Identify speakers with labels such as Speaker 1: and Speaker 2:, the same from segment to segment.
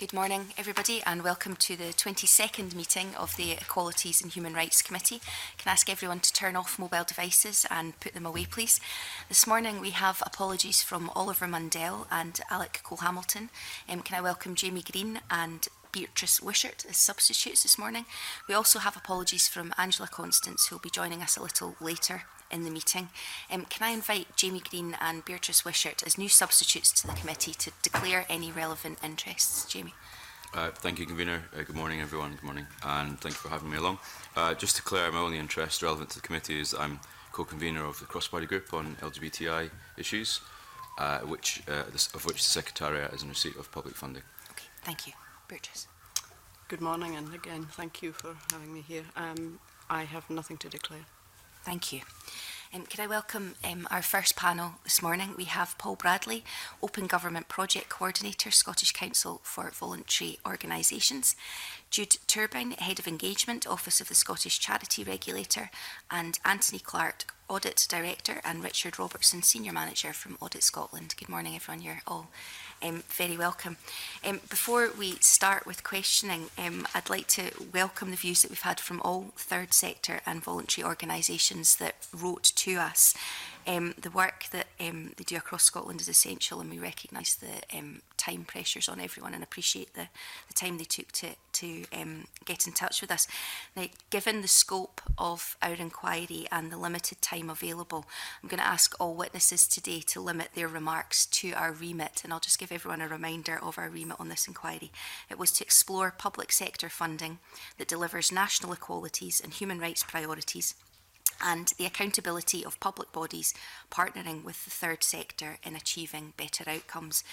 Speaker 1: Good morning, everybody, and welcome to the 22nd meeting of the Equalities and Human Rights Committee. Can I ask everyone to turn off mobile devices and put them away, please? This morning we have apologies from Oliver Mundell and Alec Cole-Hamilton. Can I welcome Jamie Green and Beatrice Wishart as substitutes this morning? We also have apologies from Angela Constance, who will be joining us a little later in the meeting. Can I invite Jamie Green and Beatrice Wishart as new substitutes to the committee to declare any relevant interests? Jamie.
Speaker 2: Thank you, Convener. Good morning, everyone. Good morning, and thank you for having me along. Just to declare my only interest relevant to the committee is I'm co-convener of the cross-party group on LGBTI issues, of which the Secretariat is in receipt of public funding.
Speaker 1: Okay, thank you. Beatrice.
Speaker 3: Good morning, and again, thank you for having me here. I have nothing to declare.
Speaker 1: Thank you. Could I welcome our first panel this morning? We have Paul Bradley, Open Government Project Coordinator, Scottish Council for Voluntary Organisations, Jude Turbine, Head of Engagement, Office of the Scottish Charity Regulator, and Anthony Clark, Audit Director, and Richard Robertson, Senior Manager from Audit Scotland. Good morning, everyone. You're all very welcome. Before we start with questioning, I'd like to welcome the views that we've had from all third sector and voluntary organisations that wrote to us. The work that they do across Scotland is essential, and we recognise the time pressures on everyone and appreciate the time they took to get in touch with us. Now, given the scope of our inquiry and the limited time available, I'm going to ask all witnesses today to limit their remarks to our remit, and I'll just give everyone a reminder of our remit on this inquiry. It was to explore public sector funding that delivers national equalities and human rights priorities, and the accountability of public bodies partnering with the third sector in achieving better outcomes.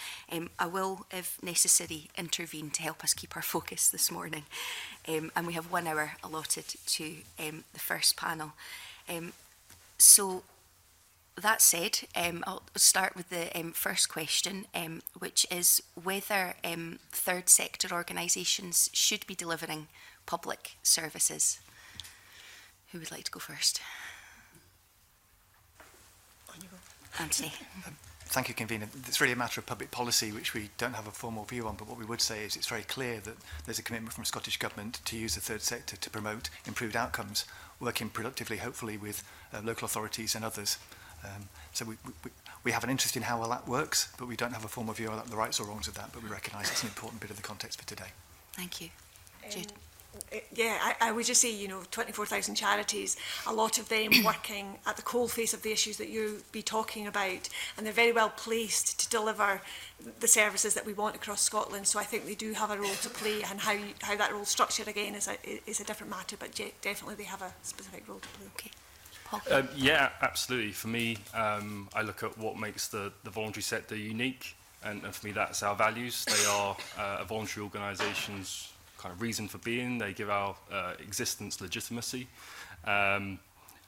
Speaker 1: I will, if necessary, intervene to help us keep our focus this morning. And we have 1 hour allotted to the first panel. So that said, I'll start with the first question, which is whether third sector organisations should be delivering public services. Who would like to go first? Anthony.
Speaker 4: Thank you, Convener. It's really a matter of public policy, which we don't have a formal view on, but what we would say is it's very clear that there's a commitment from Scottish Government to use the third sector to promote improved outcomes, working productively, hopefully, with local authorities and others. So we have an interest in how well that works, but we don't have a formal view on the rights or wrongs of that, but we recognise it's an important bit of the context for today.
Speaker 1: Thank you. Jude.
Speaker 5: Yeah, I would just say, 24,000 charities, a lot of them working at the coalface of the issues that you'll be talking about, and they're very well placed to deliver the services that we want across Scotland. So I think they do have a role to play, and how that role is structured again is a different matter, but definitely they have a specific role to play.
Speaker 1: Okay. Paul?
Speaker 6: Yeah, absolutely. For me, I look at what makes the voluntary sector unique, and for me that's our values. They are voluntary organisations' kind of reason for being. They give our existence legitimacy, and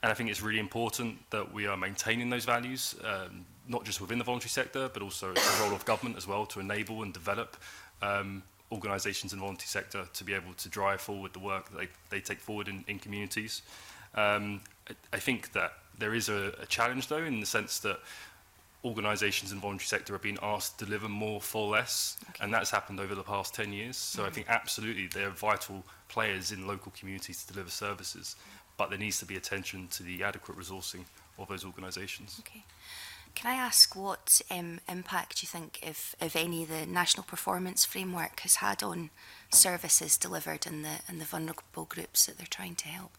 Speaker 6: I think it's really important that we are maintaining those values, not just within the voluntary sector, but also it's the role of government as well to enable and develop organisations in the voluntary sector to be able to drive forward the work that they take forward in communities. I think that there is a challenge though, in the sense that organisations in the voluntary sector are being asked to deliver more for less, and that's happened over the past 10 years. So I think absolutely they're vital players in local communities to deliver services, but there needs to be attention to the adequate resourcing of those organisations. Okay.
Speaker 1: Can I ask what impact you think, if any, the National Performance Framework has had on services delivered in the vulnerable groups that they're trying to help?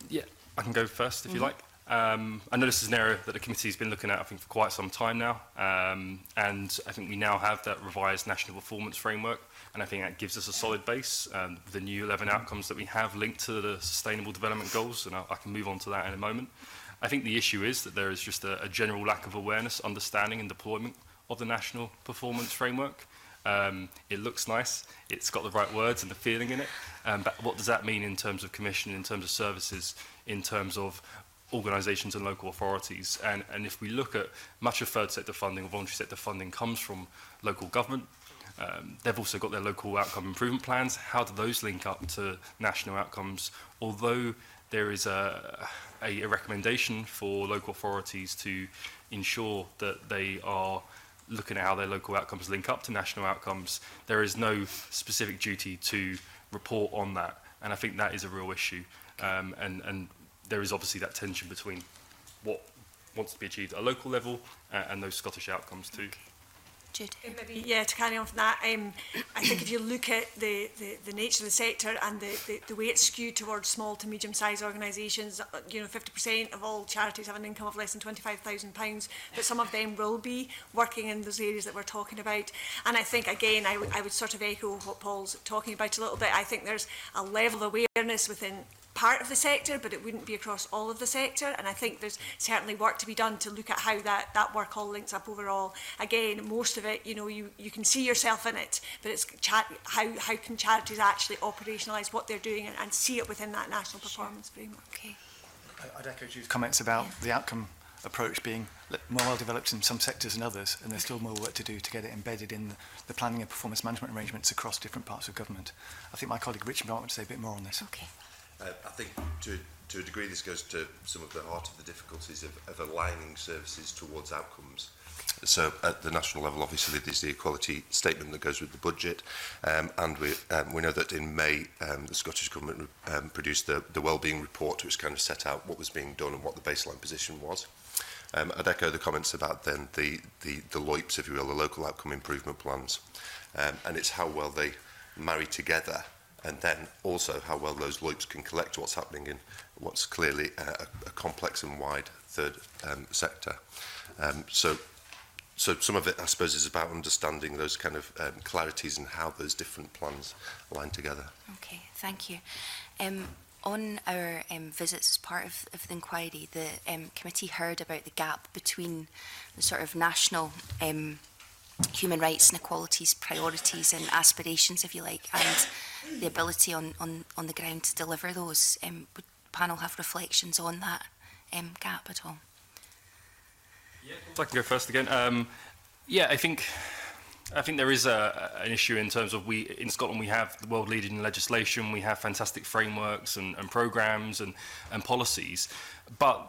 Speaker 6: Yeah, I can go first if you like. I know this is an area that the committee has been looking at, I think, for quite some time now, and I think we now have that revised National Performance Framework, and I think that gives us a solid base, the new 11 outcomes that we have linked to the Sustainable Development Goals, and I can move on to that in a moment. I think the issue is that there is just a general lack of awareness, understanding and deployment of the National Performance Framework. It looks nice, it's got the right words and the feeling in it, but what does that mean in terms of commission, in terms of services, in terms of organisations and local authorities? And if we look at much of third sector funding or voluntary sector funding comes from local government, they've also got their local outcome improvement plans. How do those link up to national outcomes? Although there is a recommendation for local authorities to ensure that they are looking at how their local outcomes link up to national outcomes, there is no specific duty to report on that. And I think that is a real issue. And there is obviously that tension between what wants to be achieved at a local level and those Scottish outcomes too.
Speaker 1: Jude.
Speaker 5: Maybe, yeah, to carry on from that, I think if you look at the nature of the sector and the way it's skewed towards small to medium-sized organisations, 50% of all charities have an income of less than £25,000, but some of them will be working in those areas that we're talking about. And I think, again, I would sort of echo what Paul's talking about a little bit. I think there's a level of awareness within part of the sector, but it wouldn't be across all of the sector. And I think there's certainly work to be done to look at how that work all links up overall. Again, most of it, you can see yourself in it, but it's how can charities actually operationalise what they're doing and see it within that national performance framework.
Speaker 1: Okay.
Speaker 4: I'd echo Jude's comments about the outcome approach being more well developed in some sectors than others, and there's still more work to do to get it embedded in the planning and performance management arrangements across different parts of government. I think my colleague Richard might want to say a bit more on this.
Speaker 1: Okay.
Speaker 7: I think to a degree this goes to some of the heart of the difficulties of aligning services towards outcomes. So at the national level, obviously, there's the equality statement that goes with the budget, and we know that in May the Scottish Government produced the wellbeing report, which kind of set out what was being done and what the baseline position was. I'd echo the comments about then the LOIPs, if you will, the local outcome improvement plans, and it's how well they marry together, and then also how well those LOIPs can collect what's happening in what's clearly a complex and wide third sector. So some of it, I suppose, is about understanding those kind of clarities and how those different plans align together.
Speaker 1: Okay, thank you. On our visits as part of the inquiry, the committee heard about the gap between the sort of national human rights and equalities priorities and aspirations, if you like, and the ability on the ground to deliver those. Would the panel have reflections on that gap at all?
Speaker 6: Yeah, so I can go first again. I think there is an issue in terms of in Scotland we have the world leading legislation, we have fantastic frameworks and programmes and policies, but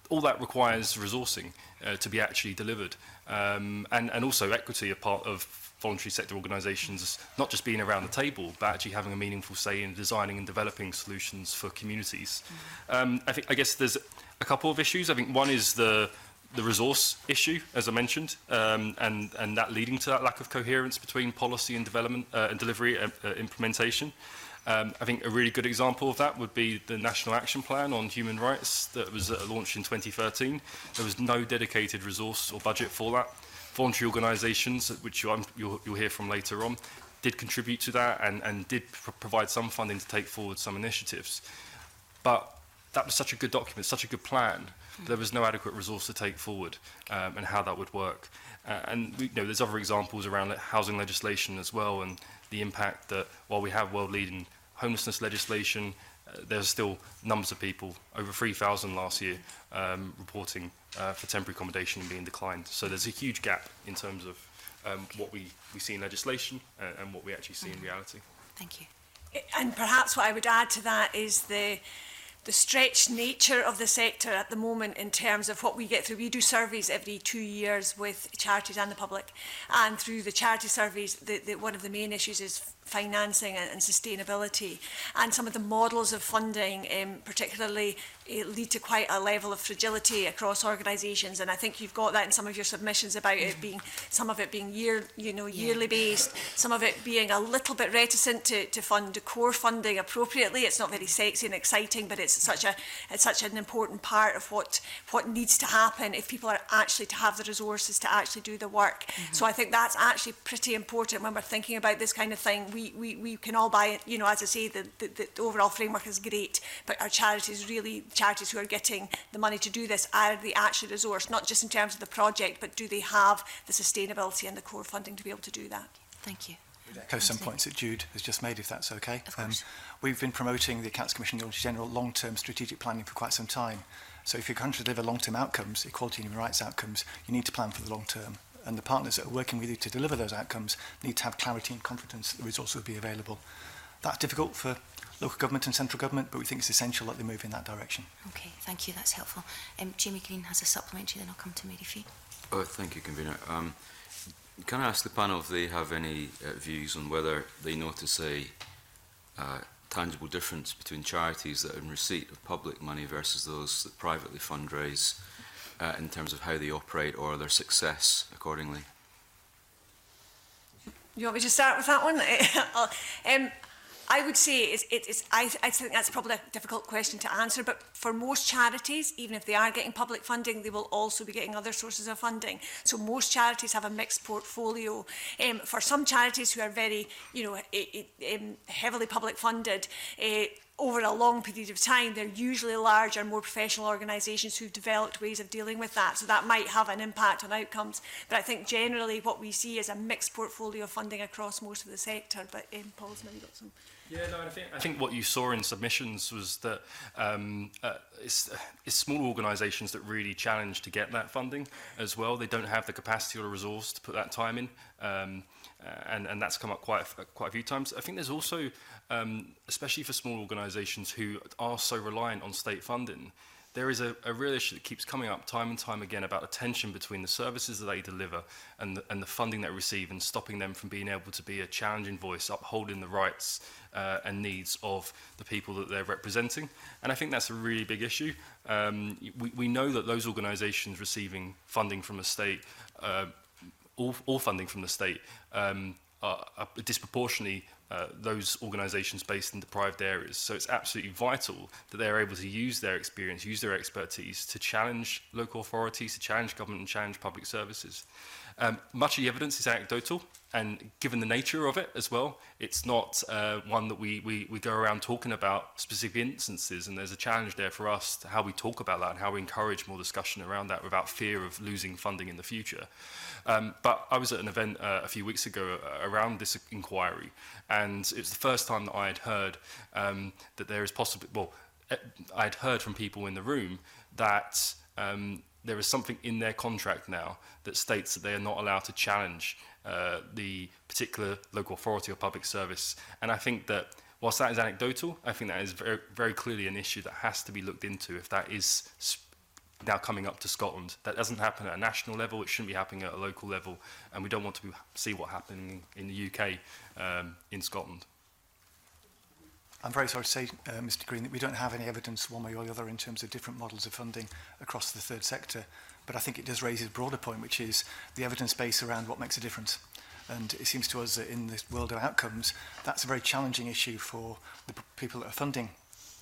Speaker 6: all that requires resourcing to be actually delivered, and also equity, a part of voluntary sector organisations not just being around the table but actually having a meaningful say in designing and developing solutions for communities. I guess there's a couple of issues. I think one is the resource issue, as I mentioned, and that leading to that lack of coherence between policy and development and delivery implementation. I think a really good example of that would be the National Action Plan on Human Rights that was launched in 2013. There was no dedicated resource or budget for that. Voluntary organisations, which you'll hear from later on, did contribute to that and did provide some funding to take forward some initiatives. But that was such a good document, such a good plan. There was no adequate resource to take forward, and how that would work. And there's other examples around housing legislation as well, and the impact that while we have world-leading homelessness legislation, there's still numbers of people, over 3,000 last year, reporting for temporary accommodation and being declined. So there's a huge gap in terms of what we see in legislation and what we actually see in reality.
Speaker 1: Thank you.
Speaker 5: And perhaps what I would add to that is the stretched nature of the sector at the moment in terms of what we get through. We do surveys every 2 years with charities and the public, and through the charity surveys, one of the main issues is financing and sustainability, and some of the models of funding particularly lead to quite a level of fragility across organisations, and I think you've got that in some of your submissions about it being, some of it being yearly based, some of it being a little bit reticent to fund core funding appropriately. It's not very sexy and exciting, but it's such an important part of what needs to happen if people are actually to have the resources to actually do the work. So I think that's actually pretty important when we're thinking about this kind of thing. We can all buy it, as I say, the overall framework is great, but our charities who are getting the money to do this, are the actual resource, not just in terms of the project, but do they have the sustainability and the core funding to be able to do that?
Speaker 1: Thank you.
Speaker 4: Echo some points that Jude has just made, if that's okay.
Speaker 1: Of course.
Speaker 4: We've been promoting the Accounts Commission in general long-term strategic planning for quite some time. So if you're going to deliver long-term outcomes, equality and human rights outcomes, you need to plan for the long term. And the partners that are working with you to deliver those outcomes need to have clarity and confidence that the resources will be available. That's difficult for local government and central government, but we think it's essential that they move in that direction.
Speaker 1: Okay, thank you, that's helpful. Jamie Green has a supplementary, then I'll come to Mary Fee.
Speaker 2: Oh, thank you, Convener. Can I ask the panel if they have any views on whether they notice a tangible difference between charities that are in receipt of public money versus those that privately fundraise in terms of how they operate or their success accordingly?
Speaker 5: You want me to start with that one? I would say I think that's probably a difficult question to answer, but for most charities, even if they are getting public funding, they will also be getting other sources of funding. So most charities have a mixed portfolio. For some charities who are very, heavily public funded, over a long period of time, they're usually larger, more professional organisations who've developed ways of dealing with that. So that might have an impact on outcomes. But I think generally what we see is a mixed portfolio of funding across most of the sector. But Paul's maybe got some...
Speaker 6: Yeah, no, I think what you saw in submissions was that it's small organisations that really challenge to get that funding as well. They don't have the capacity or the resource to put that time in, and that's come up quite a few times. I think there's also, especially for small organisations who are so reliant on state funding, there is a real issue that keeps coming up time and time again about a tension between the services that they deliver and the funding they receive, and stopping them from being able to be a challenging voice, upholding the rights and needs of the people that they're representing. And I think that's a really big issue. We know that those organisations receiving funding from the state, all funding from the state, are disproportionately those organisations based in deprived areas. So it's absolutely vital that they're able to use their experience, use their expertise to challenge local authorities, to challenge government and challenge public services. Much of the evidence is anecdotal, and given the nature of it as well, it's not one that we go around talking about specific instances, and there's a challenge there for us to how we talk about that and how we encourage more discussion around that without fear of losing funding in the future. But I was at an event a few weeks ago around this inquiry, and it was the first time that I had heard that there is possibly, well, I had heard from people in the room that there is something in their contract now that states that they are not allowed to challenge the particular local authority or public service. And I think that whilst that is anecdotal, I think that is very, very clearly an issue that has to be looked into if that is now coming up to Scotland. That doesn't happen at a national level, it shouldn't be happening at a local level, and we don't want to see what happening in the UK in Scotland.
Speaker 4: I'm very sorry to say, Mr Green, that we don't have any evidence one way or the other in terms of different models of funding across the third sector. But I think it does raise a broader point, which is the evidence base around what makes a difference. And it seems to us that in this world of outcomes, that's a very challenging issue for the people that are funding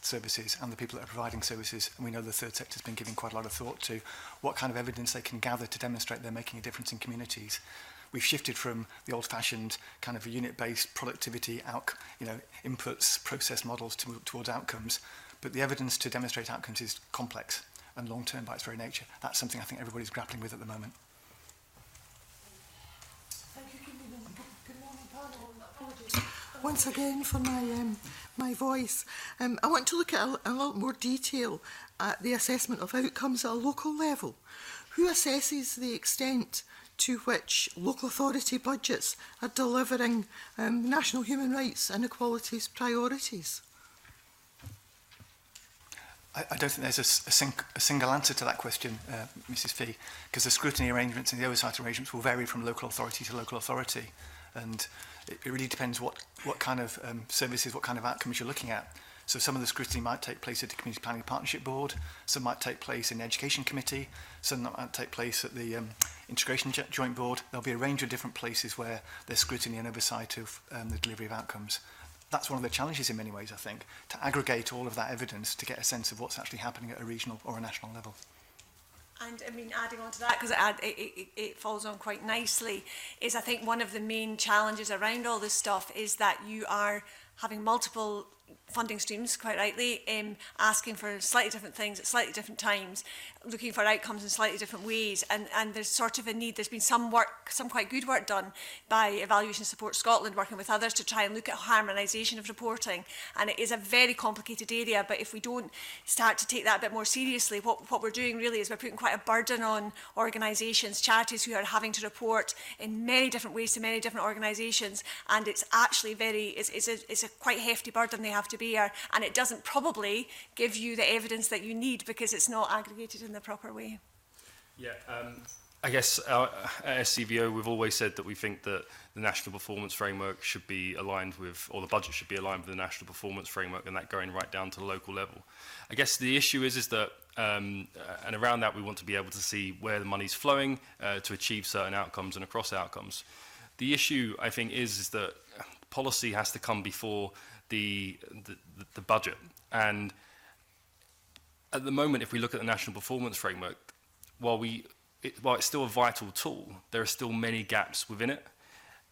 Speaker 4: services and the people that are providing services. And we know the third sector has been giving quite a lot of thought to what kind of evidence they can gather to demonstrate they're making a difference in communities. We've shifted from the old-fashioned kind of a unit-based productivity inputs, process models towards outcomes, but the evidence to demonstrate outcomes is complex and long-term by its very nature. That's something I think everybody's grappling with at the moment.
Speaker 8: Thank you. Good morning, panel. Apologies once again for my voice. I want to look at a lot more detail at the assessment of outcomes at a local level. Who assesses the extent to which local authority budgets are delivering national human rights and equalities priorities?
Speaker 4: I don't think there's a single answer to that question, Mrs Fee, because the scrutiny arrangements and the oversight arrangements will vary from local authority to local authority, and it really depends what kind of services, what kind of outcomes you're looking at. So some of the scrutiny might take place at the Community Planning Partnership Board, some might take place in the Education Committee, some might take place at the Integration Joint Board. There'll be a range of different places where there's scrutiny and oversight of the delivery of outcomes. That's one of the challenges in many ways, I think, to aggregate all of that evidence to get a sense of what's actually happening at a regional or a national level.
Speaker 5: And I mean, adding on to that, because it falls on quite nicely, is I think one of the main challenges around all this stuff is that you are having multiple funding streams, quite rightly, asking for slightly different things at slightly different times, looking for outcomes in slightly different ways, and there's sort of a need. There's been some quite good work done by Evaluation Support Scotland, working with others to try and look at harmonisation of reporting, and it is a very complicated area, but if we don't start to take that a bit more seriously, what we're doing really is we're putting quite a burden on organisations, charities who are having to report in many different ways to many different organisations, and it's actually it's a quite hefty burden they have to bear, and it doesn't probably give you the evidence that you need because it's not aggregated in the proper way.
Speaker 6: Yeah, I guess at SCVO we've always said that we think that the National Performance Framework should be aligned with, or the budget should be aligned with the National Performance Framework, and that going right down to the local level. I guess the issue is that, and around that we want to be able to see where the money's flowing to achieve certain outcomes and across outcomes. The issue, I think, is that policy has to come before the budget. And at the moment, if we look at the National Performance Framework, while it's still a vital tool, there are still many gaps within it.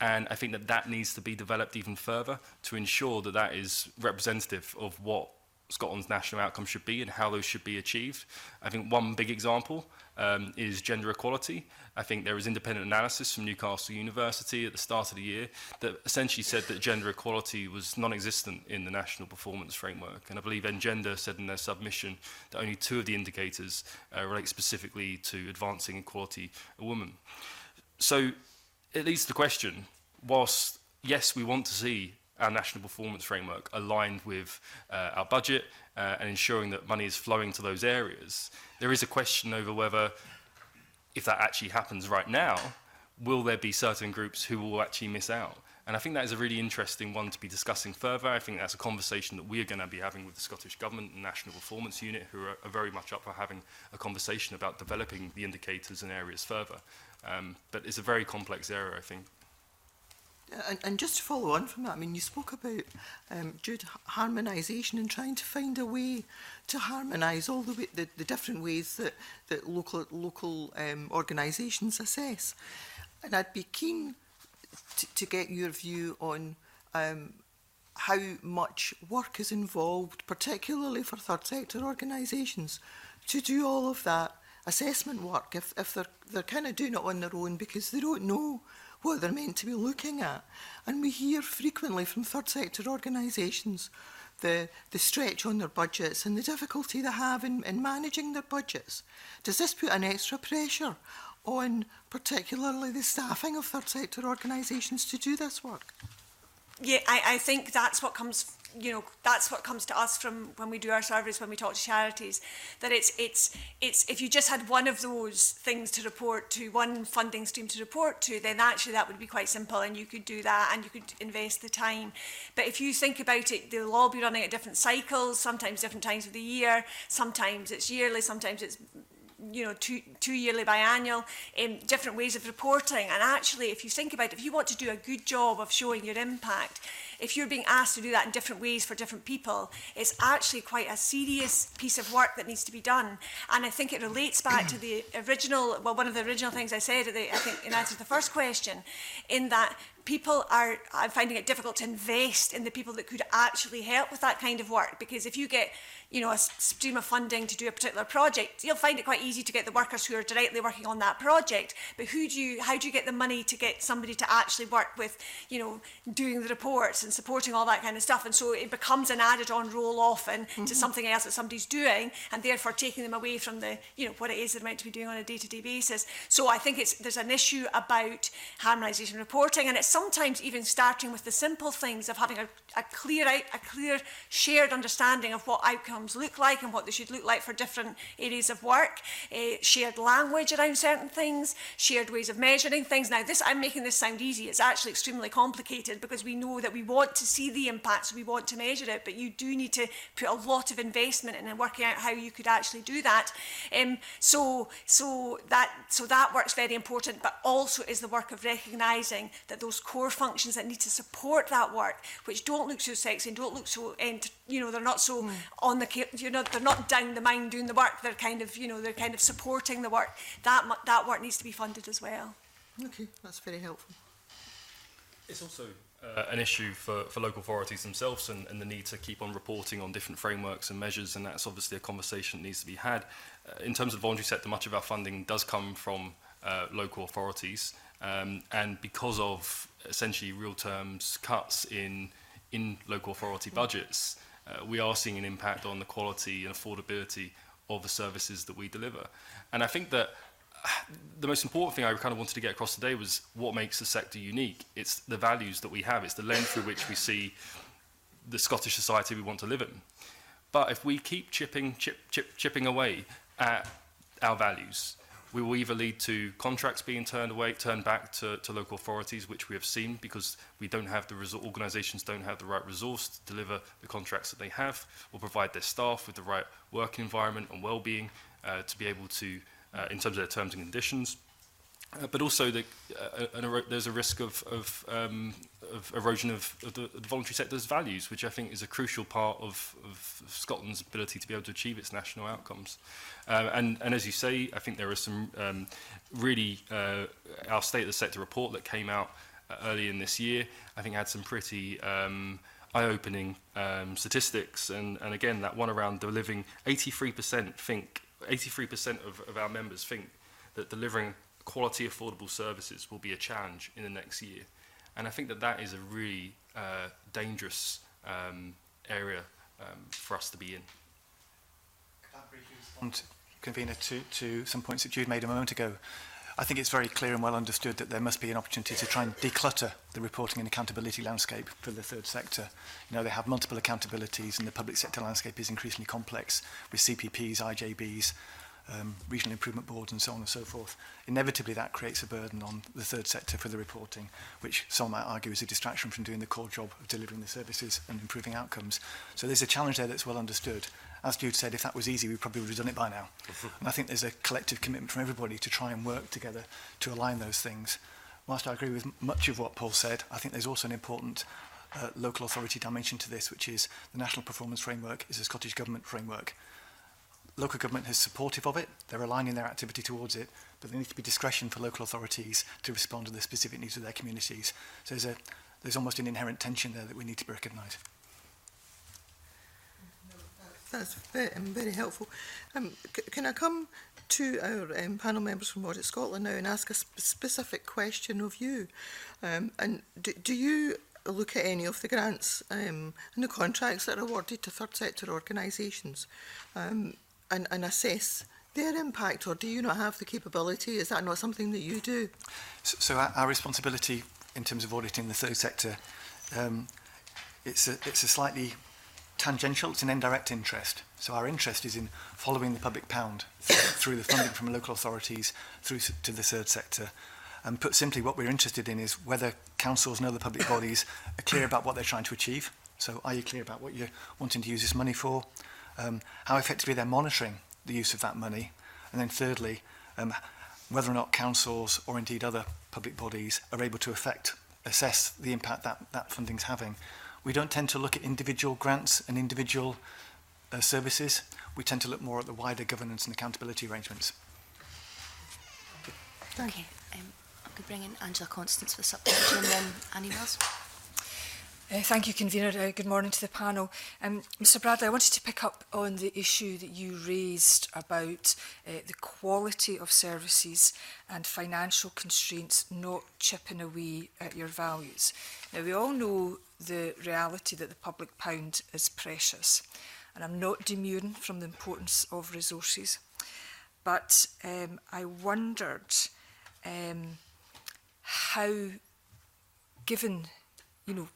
Speaker 6: And I think that that needs to be developed even further to ensure that that is representative of what Scotland's national outcomes should be and how those should be achieved. I think one big example is gender equality. I think there was independent analysis from Newcastle University at the start of the year that essentially said that gender equality was non-existent in the National Performance Framework. And I believe Engender said in their submission that only 2 of the indicators relate specifically to advancing equality of women. So it leads to the question, whilst, yes, we want to see our National Performance Framework aligned with our budget and ensuring that money is flowing to those areas, there is a question over whether, if that actually happens right now, will there be certain groups who will actually miss out? And I think that is a really interesting one to be discussing further. I think that's a conversation that we are going to be having with the Scottish Government and National Performance Unit, who are very much up for having a conversation about developing the indicators and areas further. But it's a very complex area, I think.
Speaker 8: And just to follow on from that, I mean, you spoke about, Jude, harmonisation and trying to find a way to harmonise all the different ways that local organisations assess. And I'd be keen to get your view on how much work is involved, particularly for third sector organisations, to do all of that assessment work if they're kind of doing it on their own because they don't know what they're meant to be looking at. And we hear frequently from third sector organisations the stretch on their budgets and the difficulty they have in managing their budgets. Does this put an extra pressure on particularly the staffing of third sector organisations to do this work?
Speaker 5: Yeah, I think that's what comes, that's what comes to us from when we do our surveys, when we talk to charities, that it's if you just had one of those things to report to, one funding stream to report to, then actually that would be quite simple and you could do that and you could invest the time. But if you think about it, they'll all be running at different cycles, sometimes different times of the year, sometimes it's yearly, sometimes it's two yearly biannual, different ways of reporting. And actually, if you think about it, if you want to do a good job of showing your impact, if you're being asked to do that in different ways for different people, it's actually quite a serious piece of work that needs to be done. And I think it relates back to the original, well, one of the original things I said, I think in answer to the first question, in that people are finding it difficult to invest in the people that could actually help with that kind of work. Because if you get, a stream of funding to do a particular project, you'll find it quite easy to get the workers who are directly working on that project. But how do you get the money to get somebody to actually work with, doing the reports and supporting all that kind of stuff? And so it becomes an added on role often to something else that somebody's doing, and therefore taking them away from the, what it is they're meant to be doing on a day-to-day basis. So I think there's an issue about harmonisation reporting, and it's sometimes even starting with the simple things of having a clear shared understanding of what outcomes look like and what they should look like for different areas of work, shared language around certain things, shared ways of measuring things. Now, I'm making this sound easy. It's actually extremely complicated because we know that we want to see the impact, so we want to measure it, but you do need to put a lot of investment in working out how you could actually do that. So that work's very important, but also is the work of recognising that those core functions that need to support that work, which don't look so sexy and don't look so, they're not so on the, they're not down the mine doing the work. They're kind of, they're kind of supporting the work. That work needs to be funded as well.
Speaker 8: Okay, that's very helpful.
Speaker 6: It's also an issue for local authorities themselves and the need to keep on reporting on different frameworks and measures, and that's obviously a conversation that needs to be had. In terms of the voluntary sector, much of our funding does come from local authorities, and because of essentially real terms cuts in local authority budgets, we are seeing an impact on the quality and affordability of the services that we deliver. And I think that the most important thing I kind of wanted to get across today was what makes the sector unique. It's the values that we have. It's the lens through which we see the Scottish society we want to live in. But if we keep chipping away at our values, we will either lead to contracts being turned back to local authorities, which we have seen because we don't have the organisations don't have the right resource to deliver the contracts that they have, or provide their staff with the right working environment and well-being to be able to, in terms of their terms and conditions. But also, there's a risk of erosion of the voluntary sector's values, which I think is a crucial part of Scotland's ability to be able to achieve its national outcomes. And as you say, I think there are some our State of the Sector report that came out early in this year, I think had some pretty eye-opening statistics. And again, that one around delivering 83% of our members think that delivering quality, affordable services will be a challenge in the next year. And I think that is a really dangerous area for us to be in.
Speaker 4: Could I briefly respond, Convener, to some points that Jude made a moment ago? I think it's very clear and well understood that there must be an opportunity to try and declutter the reporting and accountability landscape for the third sector. You know, they have multiple accountabilities and the public sector landscape is increasingly complex with CPPs, IJBs, regional improvement boards and so on and so forth. Inevitably that creates a burden on the third sector for the reporting, which some might argue is a distraction from doing the core job of delivering the services and improving outcomes. So there's a challenge there that's well understood. As Jude said, if that was easy, we probably would have done it by now. And I think there's a collective commitment from everybody to try and work together to align those things. Whilst I agree with much of what Paul said, I think there's also an important local authority dimension to this, which is the National Performance Framework is a Scottish Government framework. Local government is supportive of it, they're aligning their activity towards it, but there needs to be discretion for local authorities to respond to the specific needs of their communities. So there's almost an inherent tension there that we need to recognise.
Speaker 8: That's very helpful. Can I come to our panel members from Audit Scotland now and ask a specific question of you? And do you look at any of the grants and the contracts that are awarded to third sector organisations and assess their impact, or do you not have the capability? Is that not something that you do?
Speaker 4: So our responsibility in terms of auditing the third sector, it's a slightly tangential, it's an indirect interest. So our interest is in following the public pound through the funding from local authorities through to the third sector. And put simply, what we're interested in is whether councils and other public bodies are clear about what they're trying to achieve. So are you clear about what you're wanting to use this money for? How effectively they're monitoring the use of that money? And then thirdly, whether or not councils or indeed other public bodies are able to assess the impact that funding's having. We don't tend to look at individual grants and individual services. We tend to look more at the wider governance and accountability arrangements.
Speaker 1: Okay, I could bring in Angela Constance for supplementary and then Annie Wells.
Speaker 9: Thank you, Convener. Good morning to the panel. Mr Bradley, I wanted to pick up on the issue that you raised about the quality of services and financial constraints not chipping away at your values. Now, we all know the reality that the public pound is precious, and I'm not demurring from the importance of resources, but I wondered how, given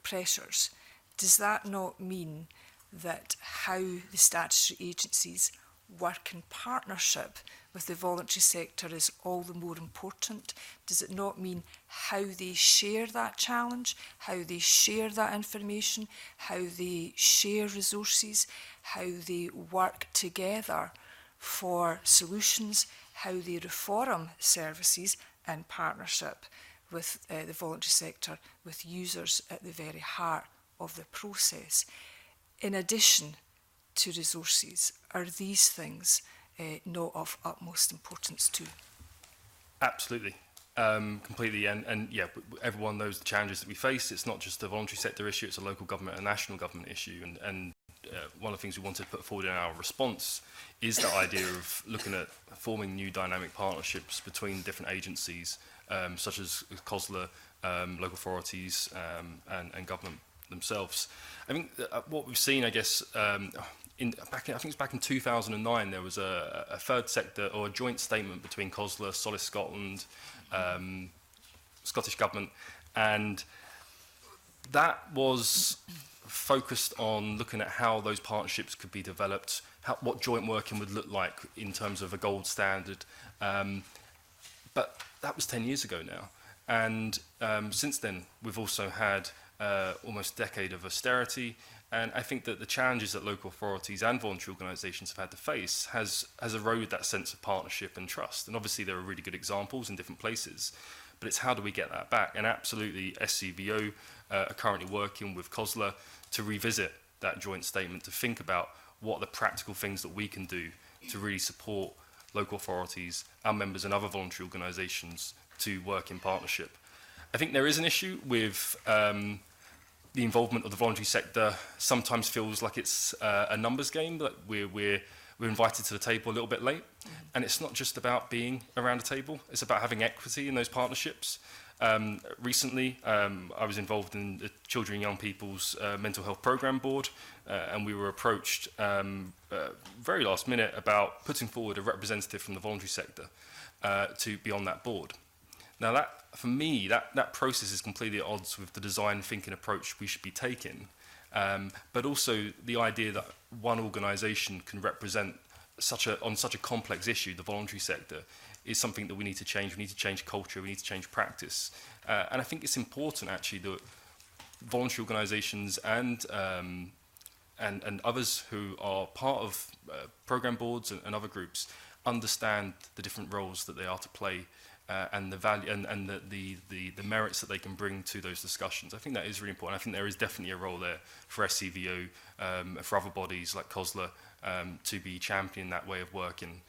Speaker 9: pressures, does that not mean that how the statutory agencies work in partnership with the voluntary sector is all the more important? Does it not mean how they share that challenge, how they share that information, how they share resources, how they work together for solutions, how they reform services in partnership with the voluntary sector, with users at the very heart of the process? In addition to resources, are these things not of utmost importance too?
Speaker 6: Absolutely, completely, and yeah, everyone knows the challenges that we face. It's not just a voluntary sector issue, it's a local government and national government issue, and one of the things we wanted to put forward in our response is the idea of looking at forming new dynamic partnerships between different agencies, such as COSLA, local authorities and government themselves. I mean, what we've seen, I guess, I think it's back in 2009, there was a third sector or a joint statement between COSLA, Solace Scotland, Scottish Government, and that was focused on looking at how those partnerships could be developed, what joint working would look like in terms of a gold standard, But that was 10 years ago now. And since then, we've also had almost a decade of austerity. And I think that the challenges that local authorities and voluntary organisations have had to face has eroded that sense of partnership and trust. And obviously there are really good examples in different places, but it's how do we get that back? And absolutely SCVO are currently working with COSLA to revisit that joint statement, to think about what are the practical things that we can do to really support local authorities, our members and other voluntary organisations to work in partnership. I think there is an issue with the involvement of the voluntary sector. Sometimes feels like it's a numbers game, that we're invited to the table a little bit late. And it's not just about being around a table, it's about having equity in those partnerships. Recently, I was involved in the Children and Young People's Mental Health Programme Board, and we were approached very last minute about putting forward a representative from the voluntary sector to be on that board. Now that, for me, that process is completely at odds with the design thinking approach we should be taking, but also the idea that one organisation can represent on such a complex issue, the voluntary sector, is something that we need to change. We need to change culture, we need to change practice. And I think it's important actually that voluntary organisations and others who are part of programme boards and other groups understand the different roles that they are to play and the value and the merits that they can bring to those discussions. I think that is really important. I think there is definitely a role there for SCVO, for other bodies like COSLA, to be championing that way of working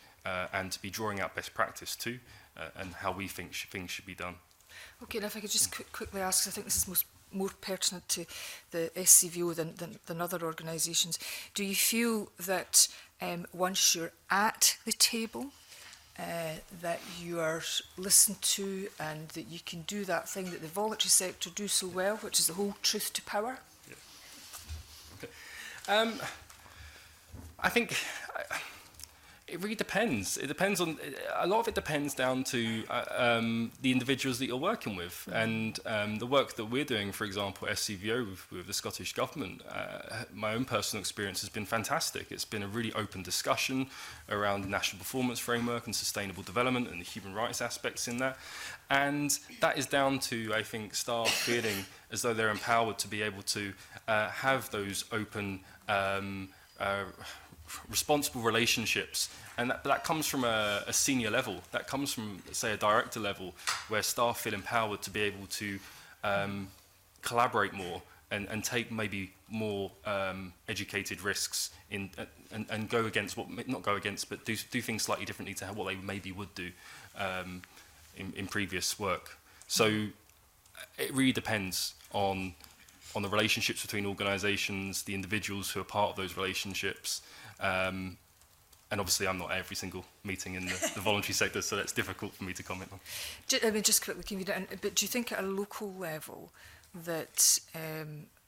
Speaker 6: and to be drawing out best practice too, and how we think things should be done.
Speaker 9: Okay, and if I could just quickly ask, 'cause I think this is more pertinent to the SCVO than other organisations. Do you feel that once you're at the table, that you are listened to and that you can do that thing that the voluntary sector do so well, which is the whole truth to power?
Speaker 6: Yeah. Okay. I think it really depends. It depends on, a lot of it depends down to the individuals that you're working with. And the work that we're doing, for example, SCVO with the Scottish Government, my own personal experience has been fantastic. It's been a really open discussion around the National Performance Framework and sustainable development and the human rights aspects in that. And that is down to, I think, staff feeling as though they're empowered to be able to have those open responsible relationships, and that comes from a senior level. That comes from, say, a director level, where staff feel empowered to be able to collaborate more and take maybe more educated risks in and go against not go against, but do things slightly differently to what they maybe would do in previous work. So it really depends on the relationships between organisations, the individuals who are part of those relationships. And obviously I'm not at every single meeting in the voluntary sector, so that's difficult for me to comment on.
Speaker 9: I mean, just quickly, but do you think at a local level that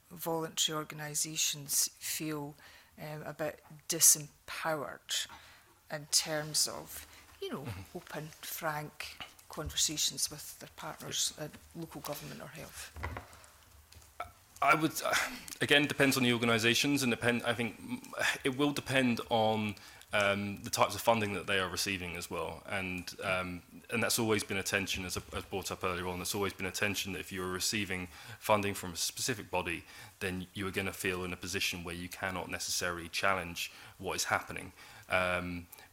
Speaker 9: voluntary organisations feel a bit disempowered in terms of, open, frank conversations with their partners at local government or health?
Speaker 6: I would, again, depends on the organisations, and I think it will depend on the types of funding that they are receiving as well, and that's always been a tension, as brought up earlier on. There's always been a tension that if you are receiving funding from a specific body, then you are going to feel in a position where you cannot necessarily challenge what is happening,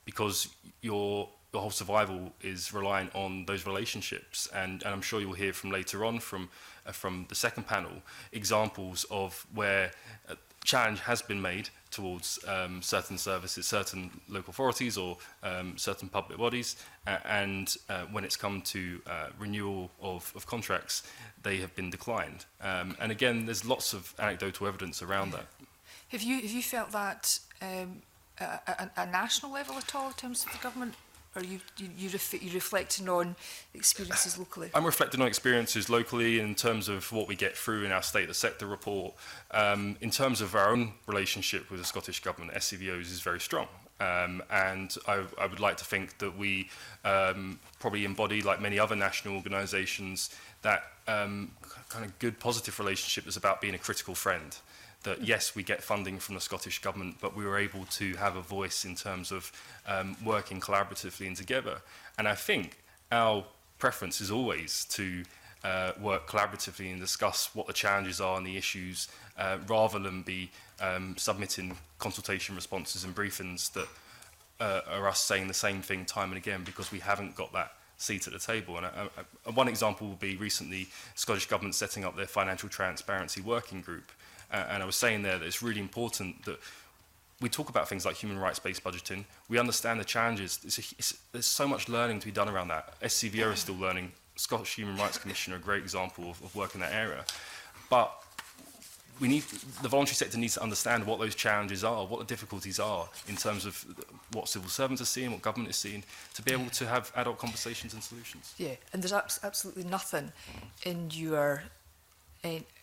Speaker 6: because your whole survival is reliant on those relationships, and I'm sure you'll hear from later on from the second panel examples of where a challenge has been made towards certain services, certain local authorities or certain public bodies, and when it's come to renewal of contracts, they have been declined. And again, there's lots of anecdotal evidence around that.
Speaker 9: Have you felt that at a national level at all in terms of the government? Or you reflecting on experiences locally? I'm reflecting on experiences locally in terms of what we get through in our State of the Sector report. In terms of our own relationship with the Scottish Government, SCVOs is very strong. And I would like to think that we probably embody, like many other national organisations, that kind of good, positive relationship is about being a critical friend. That yes, we get funding from the Scottish Government, but we were able to have a voice in terms of working collaboratively and together. And I think our
Speaker 6: preference is always to work collaboratively and discuss what the challenges are and the issues, rather than be submitting consultation responses and briefings that are us saying the same thing time and again because we haven't got that seat at the table. And one example will be recently Scottish Government setting up their financial transparency working group. And I was saying there that it's really important that we talk about things like human rights-based budgeting. We understand the challenges. There's so much learning to be done around that. SCVO is still learning. Scottish Human Rights Commission are a great example of work in that area. But the voluntary sector needs to understand what those challenges are, what the difficulties are in terms of what civil servants are seeing, what government is seeing, to be able to have adult conversations and solutions.
Speaker 9: Yeah, and there's absolutely nothing in your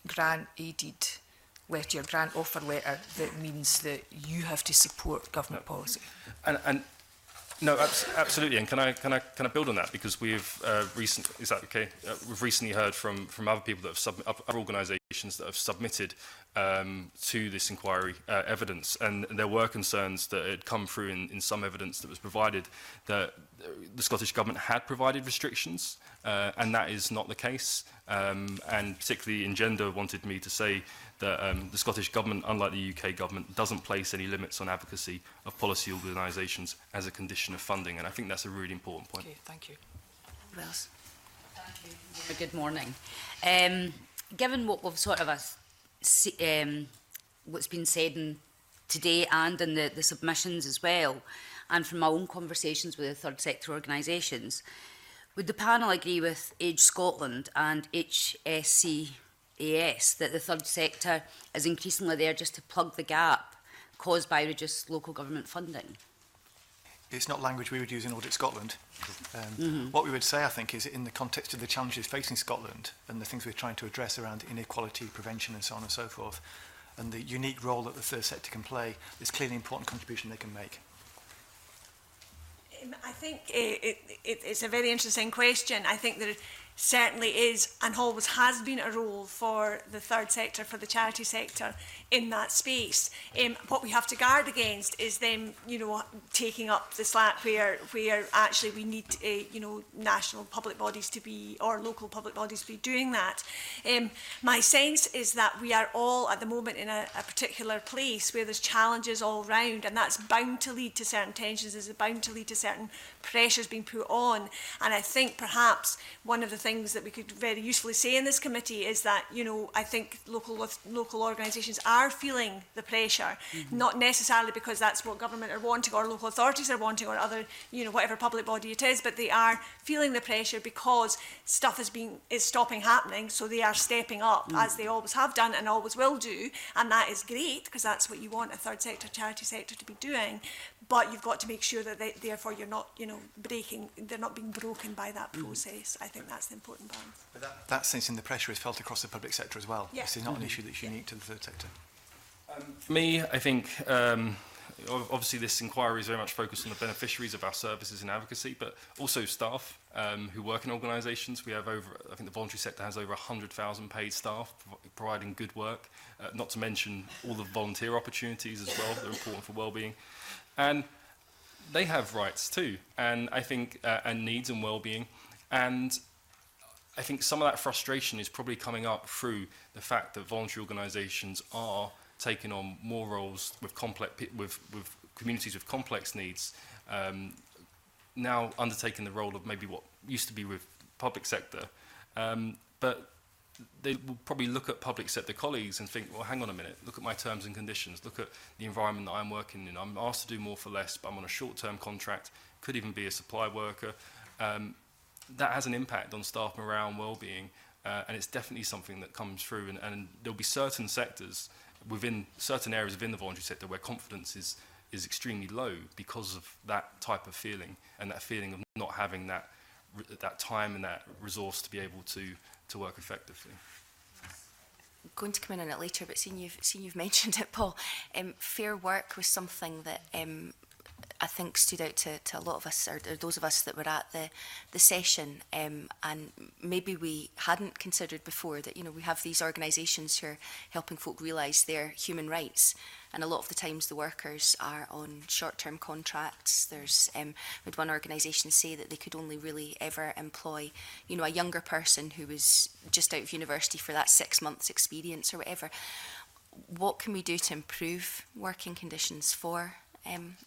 Speaker 9: grant-aided letter, your grant offer letter, that means that you have to support government policy.
Speaker 6: And no, absolutely. And can I build on that, because we've is that okay? We've recently heard from other people that have other organisations that have submitted to this inquiry evidence, and there were concerns that had come through in some evidence that was provided that the Scottish Government had provided restrictions, and that is not the case. And particularly Engender wanted me to say that the Scottish Government, unlike the UK Government, doesn't place any limits on advocacy of policy organisations as a condition of funding, and I think that's a really important point.
Speaker 9: Okay, thank you.
Speaker 1: Who else?
Speaker 10: Thank you. Good morning. Given what we've sort of what's been said today and in the submissions as well, and from my own conversations with the third sector organisations, would the panel agree with Age Scotland and HSCAS that the third sector is increasingly there just to plug the gap caused by reduced local government funding?
Speaker 4: It's not language we would use in Audit Scotland. What we would say, I think, is in the context of the challenges facing Scotland and the things we're trying to address around inequality, prevention and so on and so forth, and the unique role that the third sector can play, there's clearly an important contribution they can make.
Speaker 5: I think it's a very interesting question. I think there certainly is and always has been a role for the third sector, for the charity sector in that space. What we have to guard against is them, taking up the slack where actually we need, national public bodies to be, or local public bodies to be doing that. My sense is that we are all at the moment in a particular place where there's challenges all round, and that's bound to lead to certain tensions, is bound to lead to certain pressures being put on. And I think perhaps one of the things that we could very usefully say in this committee is that, I think local organisations are feeling the pressure, not necessarily because that's what government are wanting or local authorities are wanting or other, whatever public body it is, but they are feeling the pressure because stuff is stopping happening, so they are stepping up as they always have done and always will do, and that is great because that's what you want a third sector, charity sector to be doing. But you've got to make sure that therefore you're not, they're not being broken by that process. I think that's the important balance.
Speaker 4: But that sense in the pressure is felt across the public sector as well.
Speaker 5: Yeah.
Speaker 4: This is not an issue that's unique to the third sector.
Speaker 6: For me, I think obviously this inquiry is very much focused on the beneficiaries of our services and advocacy, but also staff who work in organisations. We have I think the voluntary sector has over 100,000 paid staff providing good work, not to mention all the volunteer opportunities as well that are important for well-being. And they have rights too, and I think, and needs and well-being. And I think some of that frustration is probably coming up through the fact that voluntary organisations are taking on more roles with communities with complex needs, now undertaking the role of maybe what used to be with public sector. But they will probably look at public sector colleagues and think, well, hang on a minute, look at my terms and conditions, look at the environment that I'm working in. I'm asked to do more for less, but I'm on a short-term contract, could even be a supply worker. That has an impact on staff morale and well-being, and it's definitely something that comes through. And there'll be certain sectors, within certain areas within the voluntary sector, where confidence is extremely low because of that type of feeling, and that feeling of not having that time and that resource to be able to work effectively.
Speaker 1: I'm going to come in on it later, but seeing you've mentioned it, Paul, Fair Work was something that I think stood out to a lot of us, or those of us that were at the session, and maybe we hadn't considered before that, you know, we have these organisations who are helping folk realise their human rights, and a lot of the times the workers are on short-term contracts. There's we had one organisation say that they could only really ever employ, you know, a younger person who was just out of university for that 6 months experience or whatever. What can we do to improve working conditions for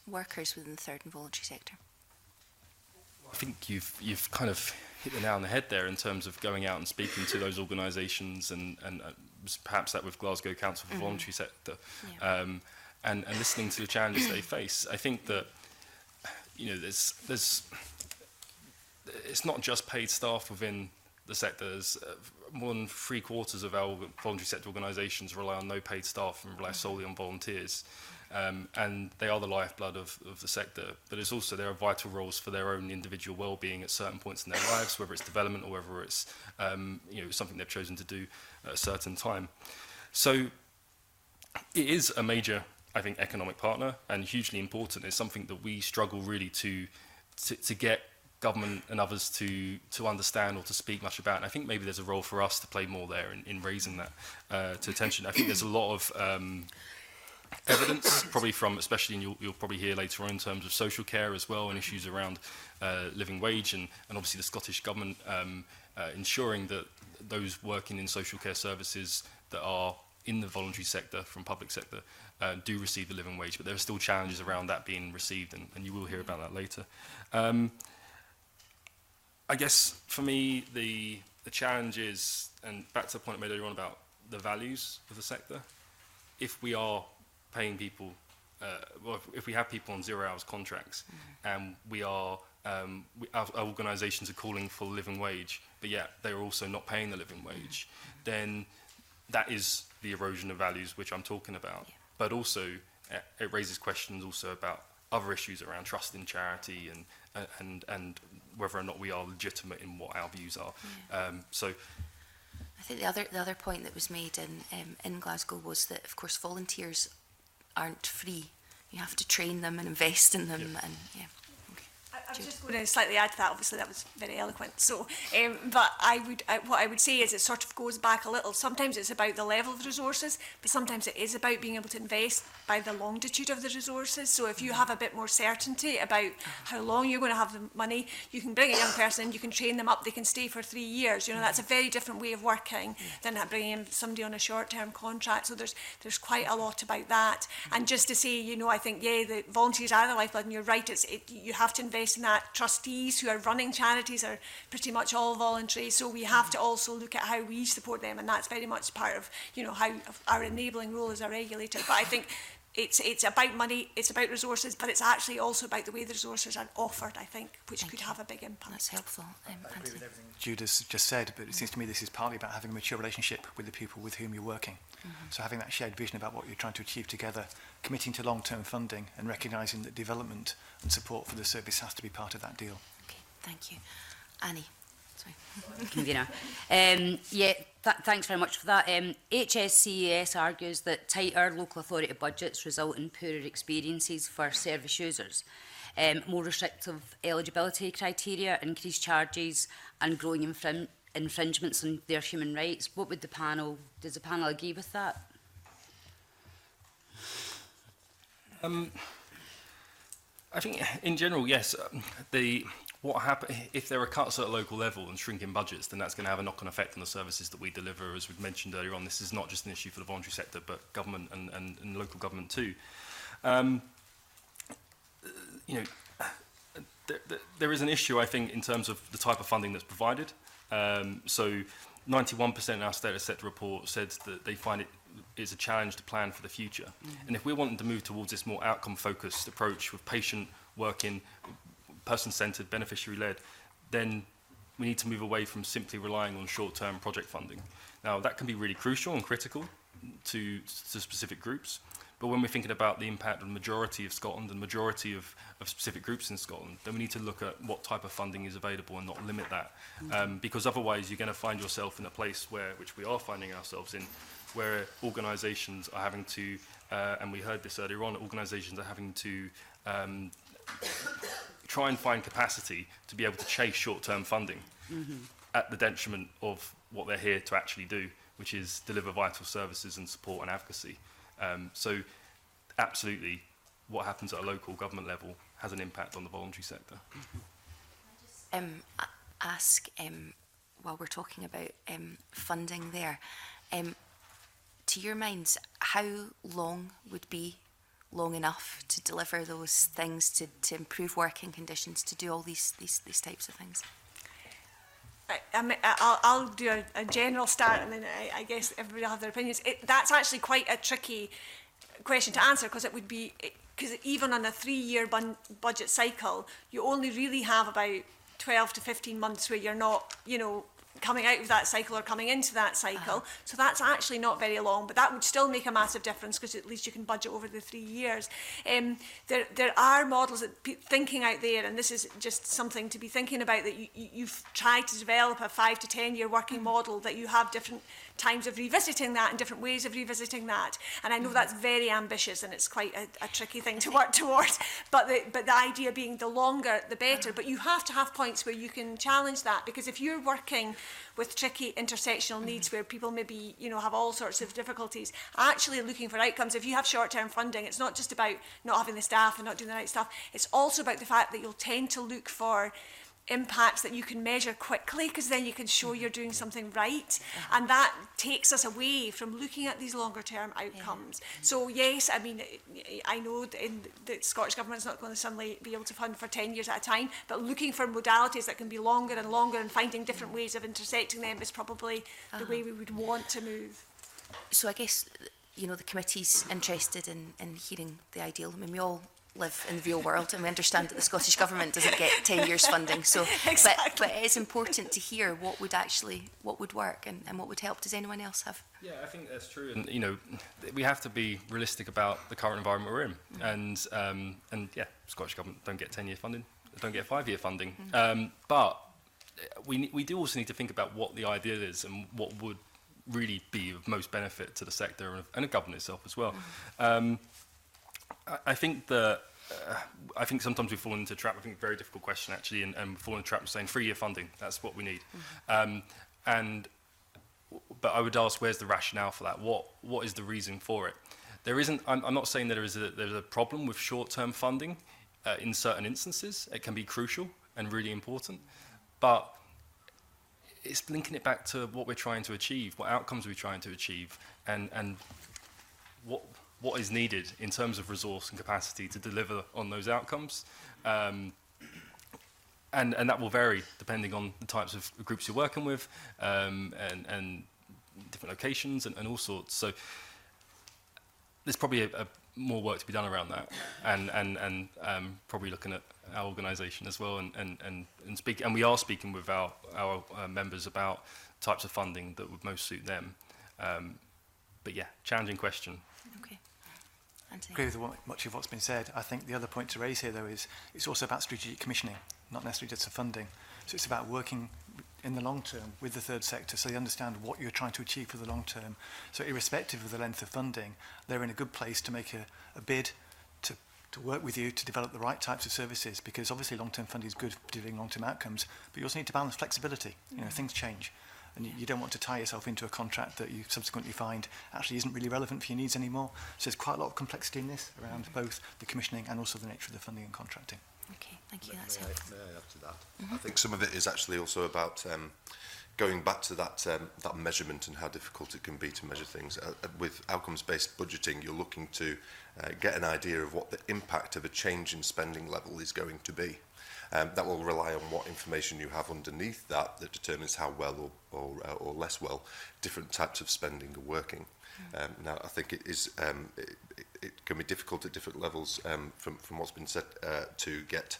Speaker 1: workers within the third and voluntary sector?
Speaker 6: I think you've kind of hit the nail on the head there in terms of going out and speaking to those organisations and perhaps that with Glasgow Council for Voluntary Sector,
Speaker 1: Yeah.
Speaker 6: And listening to the challenges they face. I think that, you know, there's it's not just paid staff within the sector. There's more than 3/4 of our voluntary sector organisations rely on no paid staff and rely solely on volunteers. And they are the lifeblood of the sector, but it's also there are vital roles for their own individual well-being at certain points in their lives, whether it's development or whether it's you know, something they've chosen to do at a certain time. So it is a major, I think, economic partner and hugely important. It's something that we struggle really to get government and others to understand or to speak much about. And I think maybe there's a role for us to play more there in raising that to attention. I think there's a lot of evidence, probably from, especially, and you'll probably hear later on, in terms of social care as well, and issues around living wage, and obviously the Scottish Government ensuring that those working in social care services that are in the voluntary sector, from public sector, do receive the living wage, but there are still challenges around that being received, and you will hear about that later. I guess for me, the challenge is, and back to the point I made earlier on about the values of the sector, if we are paying people, well, if we have people on 0 hours contracts, and we are, our organisations are calling for living wage, but yet they are also not paying the living wage, then that is the erosion of values which I'm talking about.
Speaker 1: Yeah.
Speaker 6: But also, it raises questions also about other issues around trust in charity and whether or not we are legitimate in what our views are.
Speaker 1: Yeah.
Speaker 6: So.
Speaker 1: I think the other point that was made in Glasgow was that, of course, volunteers aren't free. You have to train them and invest in them, and yeah.
Speaker 5: I was just going to slightly add to that. Obviously, that was very eloquent. So, but what I would say is it sort of goes back a little. Sometimes it's about the level of resources, but sometimes it is about being able to invest by the longitude of the resources. So, if you have a bit more certainty about how long you're going to have the money, you can bring a young person, you can train them up, they can stay for 3 years. You know, that's a very different way of working than bringing in somebody on a short-term contract. So, there's quite a lot about that. And just to say, you know, I think the volunteers are the lifeblood, and you're right. You have to invest in that. Trustees who are running charities are pretty much all voluntary, so we have to also look at how we support them, and that's very much part of, you know, how our enabling role as a regulator. But I think it's about money, it's about resources, but it's actually also about the way the resources are offered, I think, which could have a big impact.
Speaker 1: That's helpful.
Speaker 4: I agree with everything Judah's just said, but it seems to me this is partly about having a mature relationship with the people with whom you're working. So having that shared vision about what you're trying to achieve together, committing to long-term funding, and recognising that development and support for the service has to be part of that deal.
Speaker 1: Okay, thank you. Annie. Sorry.
Speaker 10: Convener. Thanks very much for that. HSCES argues that tighter local authority budgets result in poorer experiences for service users. More restrictive eligibility criteria, increased charges, and growing infringements on their human rights. What would does the panel agree with that?
Speaker 6: I think, in general, yes. What happen if there are cuts at a local level and shrinking budgets? Then that's going to have a knock-on effect on the services that we deliver. As we've mentioned earlier on, this is not just an issue for the voluntary sector, but government and local government too. You know, there is an issue, I think, in terms of the type of funding that's provided. So, 91% in our state of sector report said that they find it is a challenge to plan for the future. And if we're wanting to move towards this more outcome-focused approach with patient working, person-centred, beneficiary-led, then we need to move away from simply relying on short-term project funding. Now, that can be really crucial and critical to specific groups, but when we're thinking about the impact of the majority of Scotland and majority of specific groups in Scotland, then we need to look at what type of funding is available and not limit that. Because otherwise you're going to find yourself in a place which we are finding ourselves in, where organisations are having to, and we heard this earlier on, organisations are having to try and find capacity to be able to chase short-term funding at the detriment of what they're here to actually do, which is deliver vital services and support and advocacy. So absolutely, what happens at a local government level has an impact on the voluntary sector.
Speaker 1: Ask, while we're talking about funding there, to your minds, how long would be long enough to deliver those things, to improve working conditions, to do all these types of things?
Speaker 5: I'll do a general start, and then I guess everybody will have their opinions. That's actually quite a tricky question to answer, because it would be, because even on a 3-year budget cycle, you only really have about 12 to 15 months where you're not, coming out of that cycle or coming into that cycle. So that's actually not very long, but that would still make a massive difference, because at least you can budget over the 3 years. There are models that thinking out there, and this is just something to be thinking about, that you've tried to develop a 5 to 10 year working model, that you have different times of revisiting that and different ways of revisiting that. And I know that's very ambitious, and it's quite a tricky thing to work towards, but the idea being the longer the better. But you have to have points where you can challenge that, because if you're working with tricky intersectional needs where people maybe have all sorts of difficulties, actually looking for outcomes, if you have short-term funding, it's not just about not having the staff and not doing the right stuff, it's also about the fact that you'll tend to look for impacts that you can measure quickly, because then you can show you're doing something right, and that takes us away from looking at these longer term outcomes. So yes, I mean, I know the Scottish Government's not going to suddenly be able to fund for 10 years at a time, but looking for modalities that can be longer and longer and finding different ways of intersecting them is probably the way we would want to move.
Speaker 1: So I guess, the committee's interested in hearing the ideal. I mean, we all live in the real world, and we understand that the Scottish Government doesn't get 10 years funding. So,
Speaker 5: Exactly.
Speaker 1: but it's important to hear what would work and what would help. Does anyone else have?
Speaker 6: Yeah, I think that's true. And we have to be realistic about the current environment we're in. And yeah, Scottish Government don't get 10-year funding, don't get 5-year funding. But we do also need to think about what the ideal is and what would really be of most benefit to the sector and the government itself as well. I think that sometimes we fall into a trap. I think a very difficult question actually, and we fall into a trap of saying 3-year funding. That's what we need. But I would ask, where's the rationale for that? What is the reason for it? There isn't. I'm not saying that there's a problem with short-term funding in certain instances. It can be crucial and really important, but it's linking it back to what we're trying to achieve, what outcomes we're trying to achieve, and what is needed in terms of resource and capacity to deliver on those outcomes. And that will vary depending on the types of groups you're working with, and different locations and all sorts. So there's probably a more work to be done around that, and probably looking at our organisation as well, and we are speaking with our members about types of funding that would most suit them. But yeah, challenging question.
Speaker 1: Okay.
Speaker 4: I agree with much of what's been said. I think the other point to raise here, though, is it's also about strategic commissioning, not necessarily just the funding. So it's about working in the long term with the third sector, so they understand what you're trying to achieve for the long term. So irrespective of the length of funding, they're in a good place to make a bid to work with you to develop the right types of services, because obviously long-term funding is good for delivering long-term outcomes, but you also need to balance flexibility. Things change. And you don't want to tie yourself into a contract that you subsequently find actually isn't really relevant for your needs anymore. So there's quite a lot of complexity in this around both the commissioning and also the nature of the funding and contracting.
Speaker 1: Okay, thank you.
Speaker 7: May
Speaker 1: That's helpful.
Speaker 7: I add to that? I think some of it is actually also about going back to that measurement and how difficult it can be to measure things. With outcomes-based budgeting, you're looking to get an idea of what the impact of a change in spending level is going to be. That will rely on what information you have underneath that determines how well or less well different types of spending are working. Now, I think it is it can be difficult at different levels from what's been said to get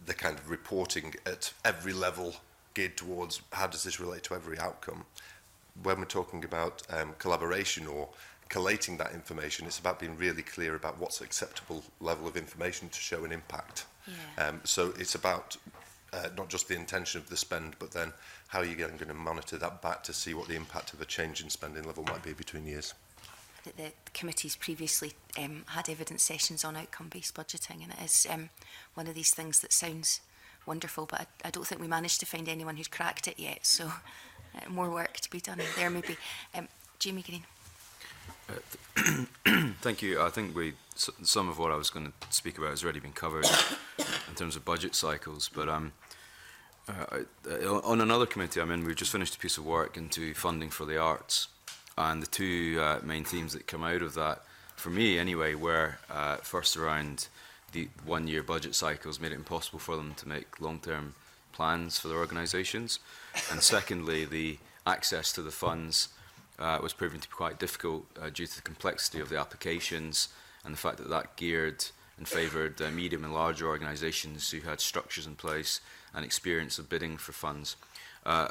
Speaker 7: the kind of reporting at every level geared towards how does this relate to every outcome. When we're talking about collaboration or collating that information, it's about being really clear about what's an acceptable level of information to show an impact.
Speaker 1: Yeah.
Speaker 7: So it's about not just the intention of the spend, but then how are you going to monitor that back to see what the impact of a change in spending level might be between years.
Speaker 1: that the committee's previously had evidence sessions on outcome-based budgeting, and it is one of these things that sounds wonderful, but I don't think we managed to find anyone who's cracked it yet, so more work to be done there maybe. Jamie Green.
Speaker 2: Thank you. I think some of what I was going to speak about has already been covered in terms of budget cycles, but on another committee I'm in, we've just finished a piece of work into funding for the arts, and the two main themes that come out of that, for me anyway, were first around the one-year budget cycles made it impossible for them to make long-term plans for their organisations, and secondly, the access to the funds was proving to be quite difficult due to the complexity of the applications and the fact that that geared and favoured medium and larger organisations who had structures in place and experience of bidding for funds.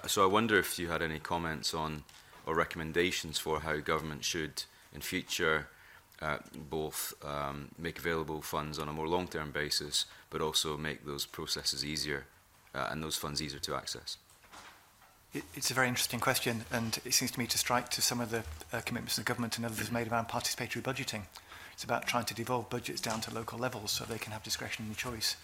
Speaker 2: So I wonder if you had any comments on or recommendations for how government should in future both make available funds on a more long-term basis, but also make those processes easier and those funds easier to access.
Speaker 4: It's a very interesting question, and it seems to me to strike to some of the commitments the government and others made around participatory budgeting. It's about trying to devolve budgets down to local levels so they can have discretionary choice.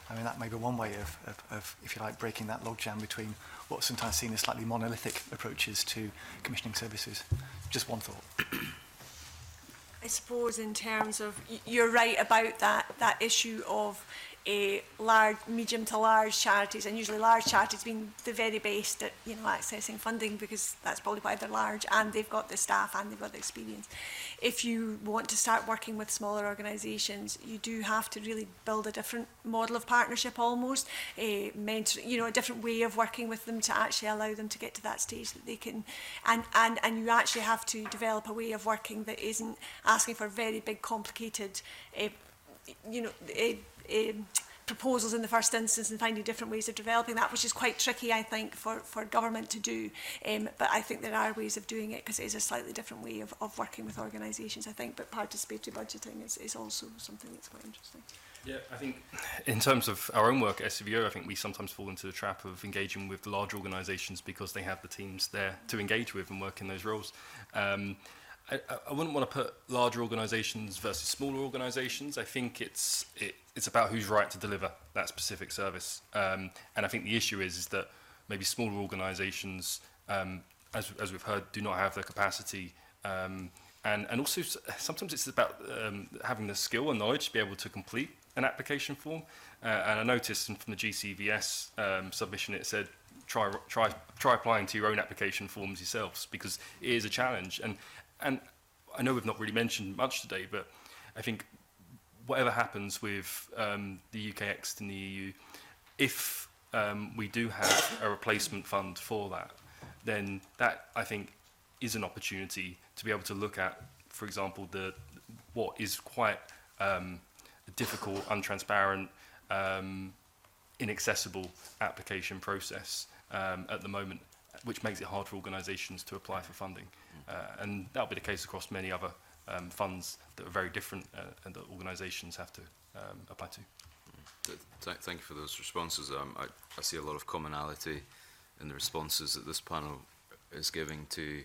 Speaker 4: I mean, that may be one way of, if you like, breaking that logjam between what's sometimes seen as slightly monolithic approaches to commissioning services. Just one thought.
Speaker 5: I suppose in terms of, you're right about that issue of large, medium to large charities, and usually large charities being the very best at accessing funding, because that's probably why they're large and they've got the staff and they've got the experience. If you want to start working with smaller organisations, you do have to really build a different model of partnership almost, a different way of working with them to actually allow them to get to that stage that they can, and you actually have to develop a way of working that isn't asking for very big complicated proposals in the first instance, and finding different ways of developing that, which is quite tricky, I think, for government to do. But I think there are ways of doing it, because it is a slightly different way of working with organisations, I think. But participatory budgeting is also something that's quite interesting.
Speaker 6: Yeah, I think in terms of our own work at SCVO, I think we sometimes fall into the trap of engaging with the large organisations because they have the teams there to engage with and work in those roles. I wouldn't want to put larger organisations versus smaller organisations. I think it's about who's right to deliver that specific service. And I think the issue is that maybe smaller organisations, as we've heard, do not have the capacity. And also sometimes it's about having the skill and knowledge to be able to complete an application form. And I noticed from the GCVS submission, it said, try applying to your own application forms yourselves, because it is a challenge. And I know we've not really mentioned much today, but I think whatever happens with the UK exit in the EU, if we do have a replacement fund for that, then that, I think, is an opportunity to be able to look at, for example, what is quite a difficult, untransparent, inaccessible application process at the moment, which makes it hard for organisations to apply for funding. And that'll be the case across many other funds that are very different and that organisations have to apply to.
Speaker 2: Thank you for those responses. I see a lot of commonality in the responses that this panel is giving to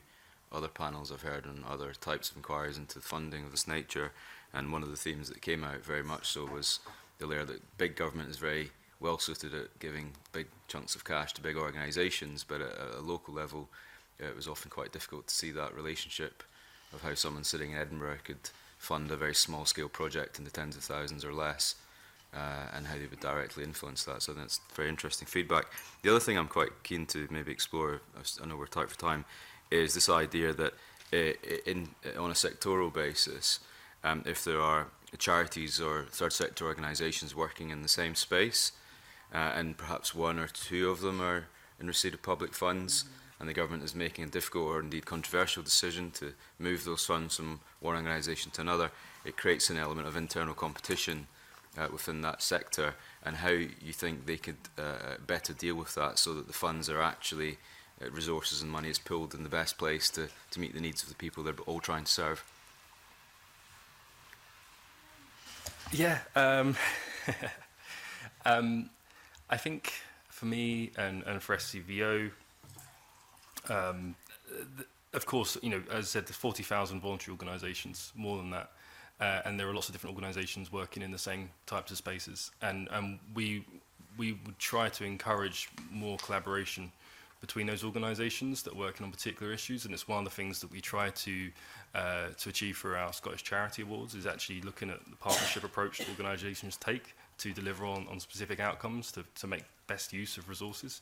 Speaker 2: other panels I've heard on other types of inquiries into funding of this nature. And one of the themes that came out very much so was the layer that big government is very well suited at giving big chunks of cash to big organisations, but at a local level it was often quite difficult to see that relationship of how someone sitting in Edinburgh could fund a very small scale project in the tens of thousands or less, and how they would directly influence that. So that's very interesting feedback. The other thing I'm quite keen to maybe explore, I know we're tight for time, is this idea that on a sectoral basis, if there are charities or third sector organisations working in the same space, and perhaps one or two of them are in receipt of public funds, and the government is making a difficult or indeed controversial decision to move those funds from one organisation to another, it creates an element of internal competition within that sector, and how you think they could better deal with that so that the funds are actually resources and money is pooled in the best place to meet the needs of the people they're all trying to serve.
Speaker 6: Yeah, I think for me and for SCVO, of course, you know, as I said, there's 40,000 voluntary organisations, more than that, and there are lots of different organisations working in the same types of spaces, and we would try to encourage more collaboration between those organisations that are working on particular issues, and it's one of the things that we try to achieve through our Scottish Charity Awards, is actually looking at the partnership approach that organisations take to deliver on specific outcomes, to make best use of resources.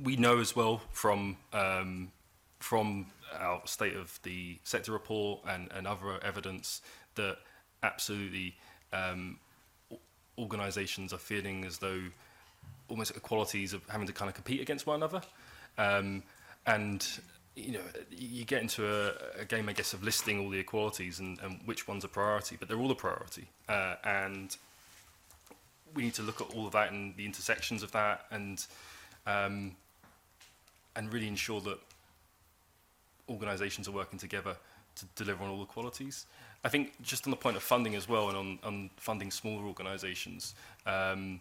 Speaker 6: We know as well from our State of the Sector report and other evidence that absolutely organisations are feeling as though almost equalities of having to kind of compete against one another. And you know, you get into a game, I guess, of listing all the equalities and which one's a priority, but they're all a priority. And we need to look at all of that and the intersections of that, and really ensure that organisations are working together to deliver on all the qualities. I think just on the point of funding as well, and on funding smaller organisations, and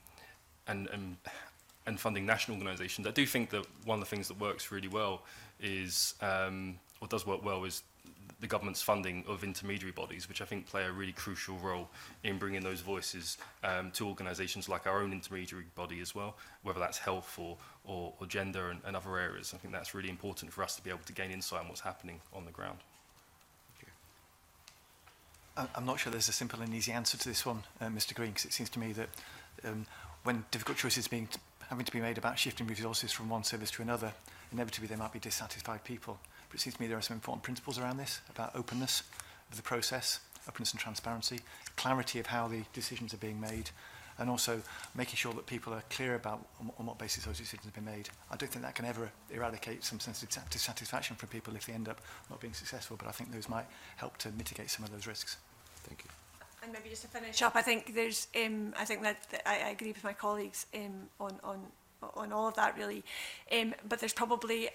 Speaker 6: funding national organisations, I do think that one of the things that works really well is, or does work well, is the government's funding of intermediary bodies, which I think play a really crucial role in bringing those voices to organisations like our own intermediary body as well, whether that's health or gender and other areas. I think that's really important for us to be able to gain insight on what's happening on the ground.
Speaker 4: I'm not sure there's a simple and easy answer to this one, Mr. Green, because it seems to me that when difficult choices having to be made about shifting resources from one service to another, inevitably there might be dissatisfied people. But it seems to me there are some important principles around this, about openness of the process, openness and transparency, clarity of how the decisions are being made, and also making sure that people are clear about on what basis those decisions have been made. I don't think that can ever eradicate some sense of dissatisfaction for people if they end up not being successful, but I think those might help to mitigate some of those risks.
Speaker 2: Thank you.
Speaker 5: And maybe just to finish up, I think there's, I think that I agree with my colleagues on all of that really, but there's probably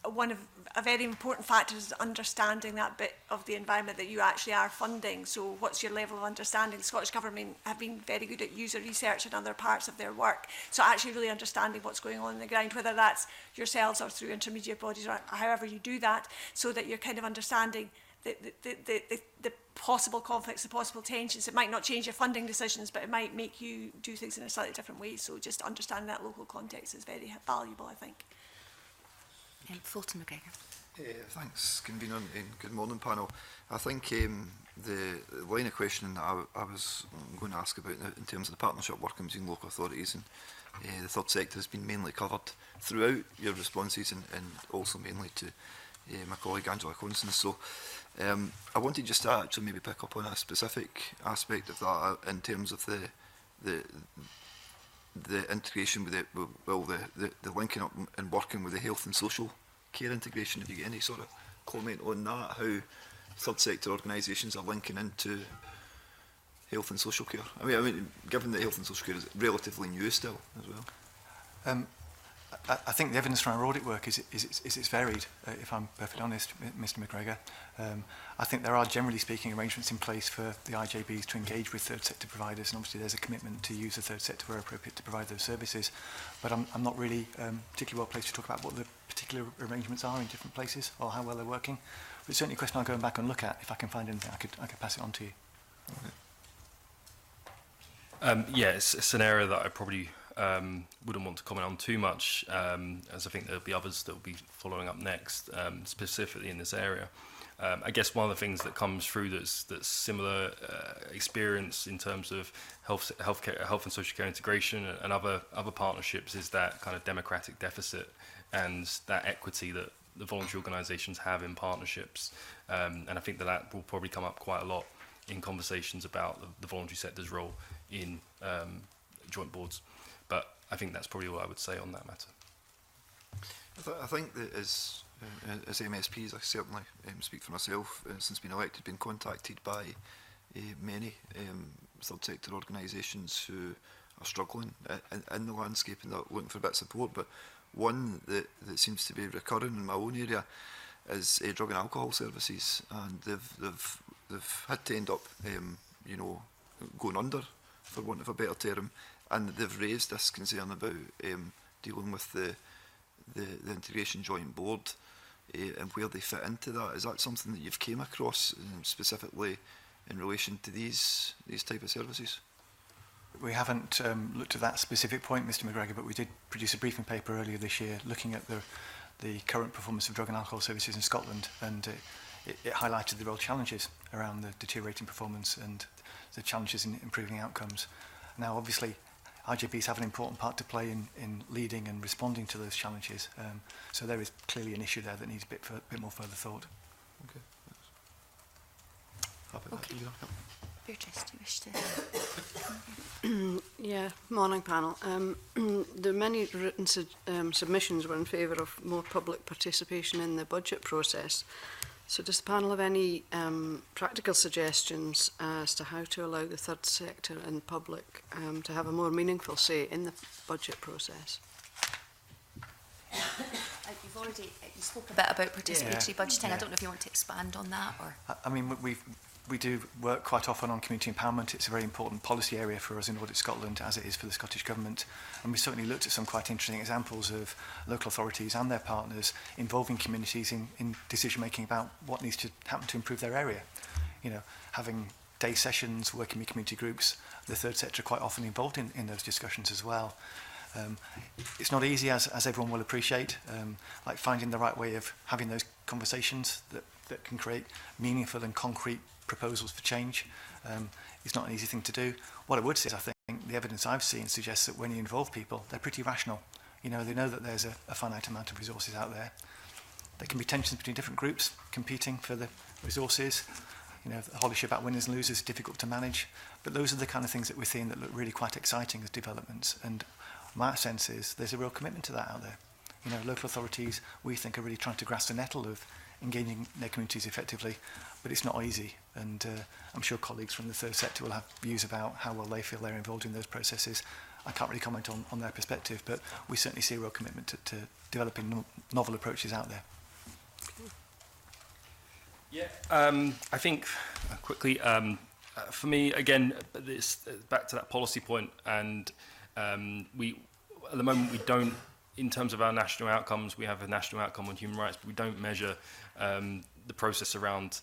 Speaker 5: one of a very important factor is understanding that bit of the environment that you actually are funding. So what's your level of understanding? The Scottish Government have been very good at user research in other parts of their work. So actually really understanding what's going on the ground, whether that's yourselves or through intermediate bodies or however you do that, so that you're kind of understanding the possible conflicts, the possible tensions. It might not change your funding decisions, but it might make you do things in a slightly different way. So just understanding that local context is very valuable, I think.
Speaker 1: Fulton McGregor.
Speaker 11: Thanks, Convener, and good morning, panel. I think the line of questioning that I was going to ask about in terms of the partnership working between local authorities and the third sector has been mainly covered throughout your responses, and also mainly to my colleague Angela Constance. So I wanted just to actually maybe pick up on a specific aspect of that in terms of the integration with the linking up and working with the health and social care integration. If you get any sort of comment on that, how third sector organisations are linking into health and social care. I mean, given that health and social care is relatively new still as well.
Speaker 4: I think the evidence from our audit work is it's varied, if I'm perfectly honest, Mr. McGregor. I think there are, generally speaking, arrangements in place for the IJBs to engage with third sector providers, and obviously there's a commitment to use the third sector where appropriate to provide those services. But I'm not really particularly well placed to talk about what the particular arrangements are in different places or how well they're working. But it's certainly a question I'll go back and look at. If I can find anything, I could pass it on to you.
Speaker 6: Yeah, it's an area that I probably wouldn't want to comment on too much, as I think there'll be others that will be following up next, specifically in this area. I guess one of the things that comes through that's similar experience in terms of health and social care integration and other partnerships is that kind of democratic deficit and that equity that the voluntary organisations have in partnerships. And I think that will probably come up quite a lot in conversations about the voluntary sector's role in joint boards. But I think that's probably all I would say on that matter.
Speaker 11: I think that as MSPs, I certainly speak for myself, since being elected, been contacted by many third sector organisations who are struggling in the landscape and are looking for a bit of support. But one that seems to be recurring in my own area is drug and alcohol services, and they've had to end up going under, for want of a better term, and they've raised this concern about dealing with the integration joint board and where they fit into that. Is that something that you've came across specifically in relation to these type of services?
Speaker 4: We haven't looked at that specific point, Mr McGregor, but we did produce a briefing paper earlier this year looking at the current performance of drug and alcohol services in Scotland, and it highlighted the real challenges around the deteriorating performance and the challenges in improving outcomes. Now, obviously, IJBs have an important part to play in leading and responding to those challenges. So there is clearly an issue there that needs a bit more further thought.
Speaker 1: Okay. Beatrice, do you wish to?
Speaker 3: Yeah, morning panel. The many written submissions were in favour of more public participation in the budget process. So does the panel have any practical suggestions as to how to allow the third sector and public to have a more meaningful say in the budget process?
Speaker 1: You've already you spoke a bit about participatory budgeting.
Speaker 4: Yeah.
Speaker 1: I don't know if you want to expand on that, or.
Speaker 4: I mean, we do work quite often on community empowerment. It's a very important policy area for us in Audit Scotland, as it is for the Scottish Government. And we certainly looked at some quite interesting examples of local authorities and their partners involving communities in decision-making about what needs to happen to improve their area. You know, having day sessions, working with community groups, the third sector are quite often involved in those discussions as well. It's not easy, as everyone will appreciate, like finding the right way of having those conversations that can create meaningful and concrete proposals for change. It's not an easy thing to do. What I would say is I think the evidence I've seen suggests that when you involve people, they're pretty rational. You know, they know that there's a finite amount of resources out there. There can be tensions between different groups competing for the resources. You know, the whole issue about winners and losers is difficult to manage. But those are the kind of things that we're seeing that look really quite exciting as developments. And my sense is there's a real commitment to that out there. You know, local authorities, we think, are really trying to grasp the nettle of engaging their communities effectively, but it's not easy. And I'm sure colleagues from the third sector will have views about how well they feel they're involved in those processes. I can't really comment on their perspective, but we certainly see a real commitment to developing novel approaches out there.
Speaker 6: Yeah, I think quickly, for me, again, this, back to that policy point, and we, at the moment, we don't, in terms of our national outcomes, we have a national outcome on human rights, but we don't measure the process around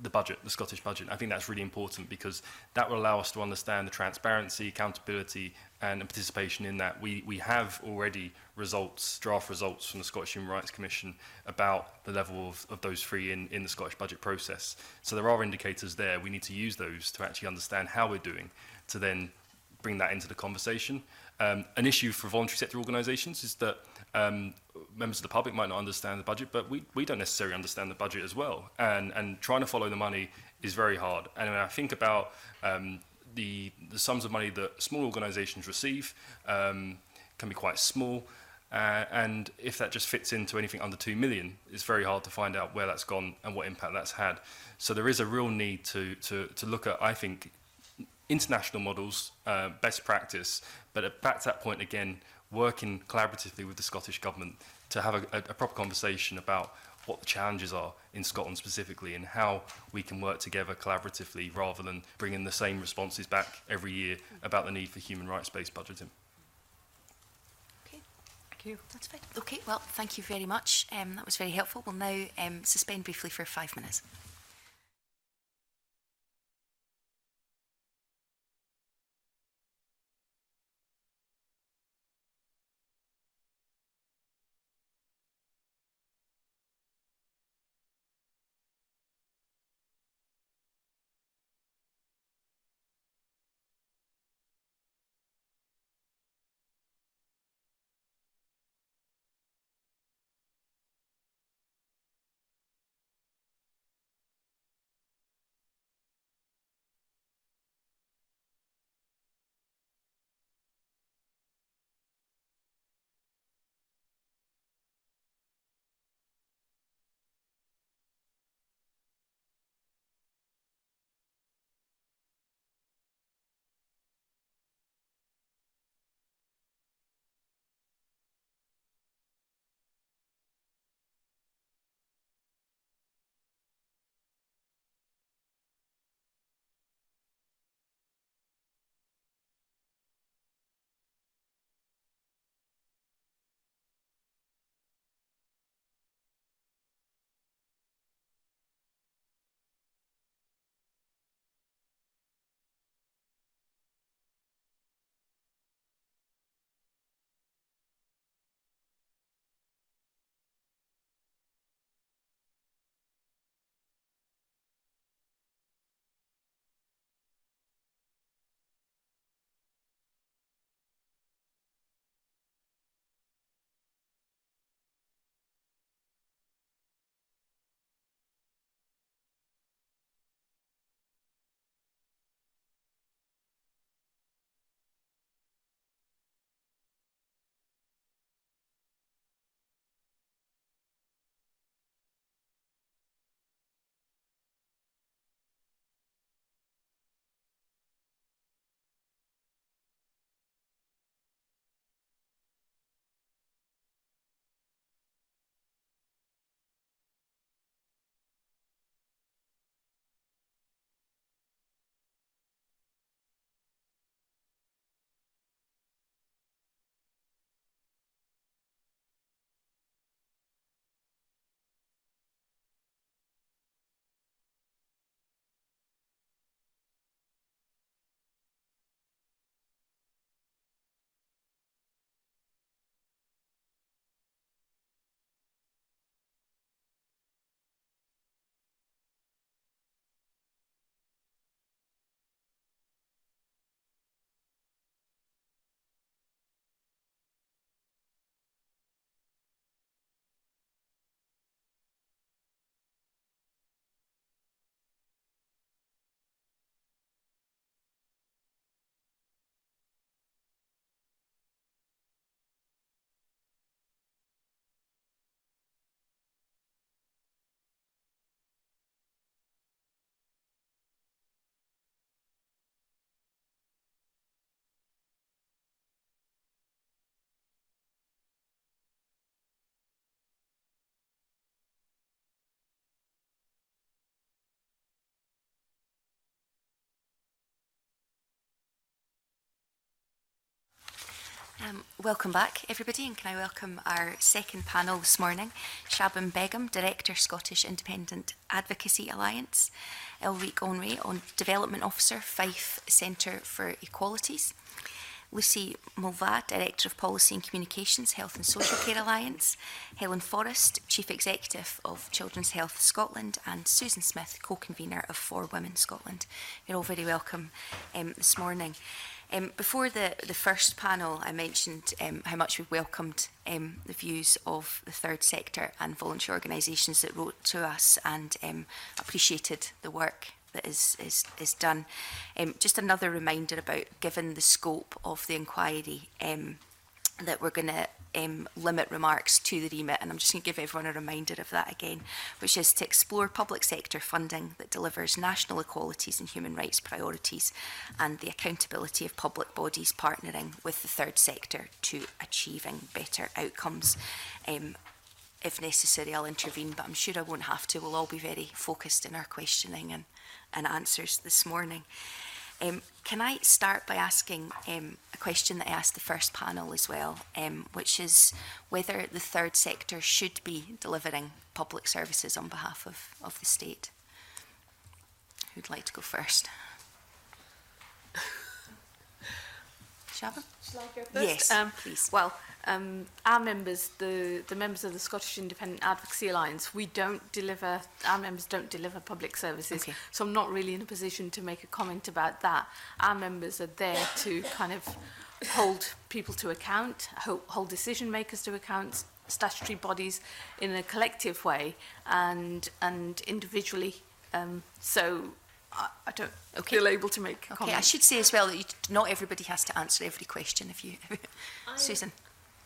Speaker 6: the budget, the Scottish budget. I think that's really important because that will allow us to understand the transparency, accountability, and participation in that. We have already results, draft results from the Scottish Human Rights Commission about the level of those three in the Scottish budget process. So there are indicators there. We need to use those to actually understand how we're doing, to then bring that into the conversation. An issue for voluntary sector organisations is that members of the public might not understand the budget, but we don't necessarily understand the budget as well. And trying to follow the money is very hard. And when I think about the sums of money that small organisations receive can be quite small. And if that just fits into anything under 2 million, it's very hard to find out where that's gone and what impact that's had. So there is a real need to look at, I think, international models, best practice, but back to that point again, working collaboratively with the Scottish Government to have a proper conversation about what the challenges are in Scotland specifically and how we can work together collaboratively rather than bringing the same responses back every year about the need for human rights-based budgeting.
Speaker 1: Okay, thank you. That's fine. Okay, well, thank you very much. That was very helpful. We'll now suspend briefly for 5 minutes. Welcome back, everybody, and can I welcome our second panel this morning, Shabam Begum, Director, Scottish Independent Advocacy Alliance, Elric Onray, on Development Officer, Fife Centre for Equalities, Lucy Mulvad, Director of Policy and Communications, Health and Social Care Alliance, Helen Forrest, Chief Executive of Children's Health Scotland, and Susan Smith, Co-Convener of For Women Scotland. You're all very welcome this morning. Before the first panel, I mentioned how much we welcomed the views of the third sector and voluntary organisations that wrote to us and appreciated the work that is done. Just another reminder about, given the scope of the inquiry, that we're going to limit remarks to the remit, and I'm just going to give everyone a reminder of that again, which is to explore public sector funding that delivers national equalities and human rights priorities and the accountability of public bodies partnering with the third sector to achieving better outcomes. If necessary, I'll intervene, but I'm sure I won't have to. We'll all be very focused in our questioning and answers this morning. Can I start by asking a question that I asked the first panel as well, which is whether the third sector should be delivering public services on behalf of the state? Who'd like to go first? Shabam?
Speaker 12: Shall I go first?
Speaker 1: Yes, please.
Speaker 12: Well, our members, the members of the Scottish Independent Advocacy Alliance, our members don't deliver public services,
Speaker 1: Okay.
Speaker 12: so I'm not really in a position to make a comment about that. Our members are there to kind of hold people to account, hold decision makers to account, statutory bodies in a collective way and individually. So I don't feel able to make a comment.
Speaker 1: I should say as well that not everybody has to answer every question. If you, Susan.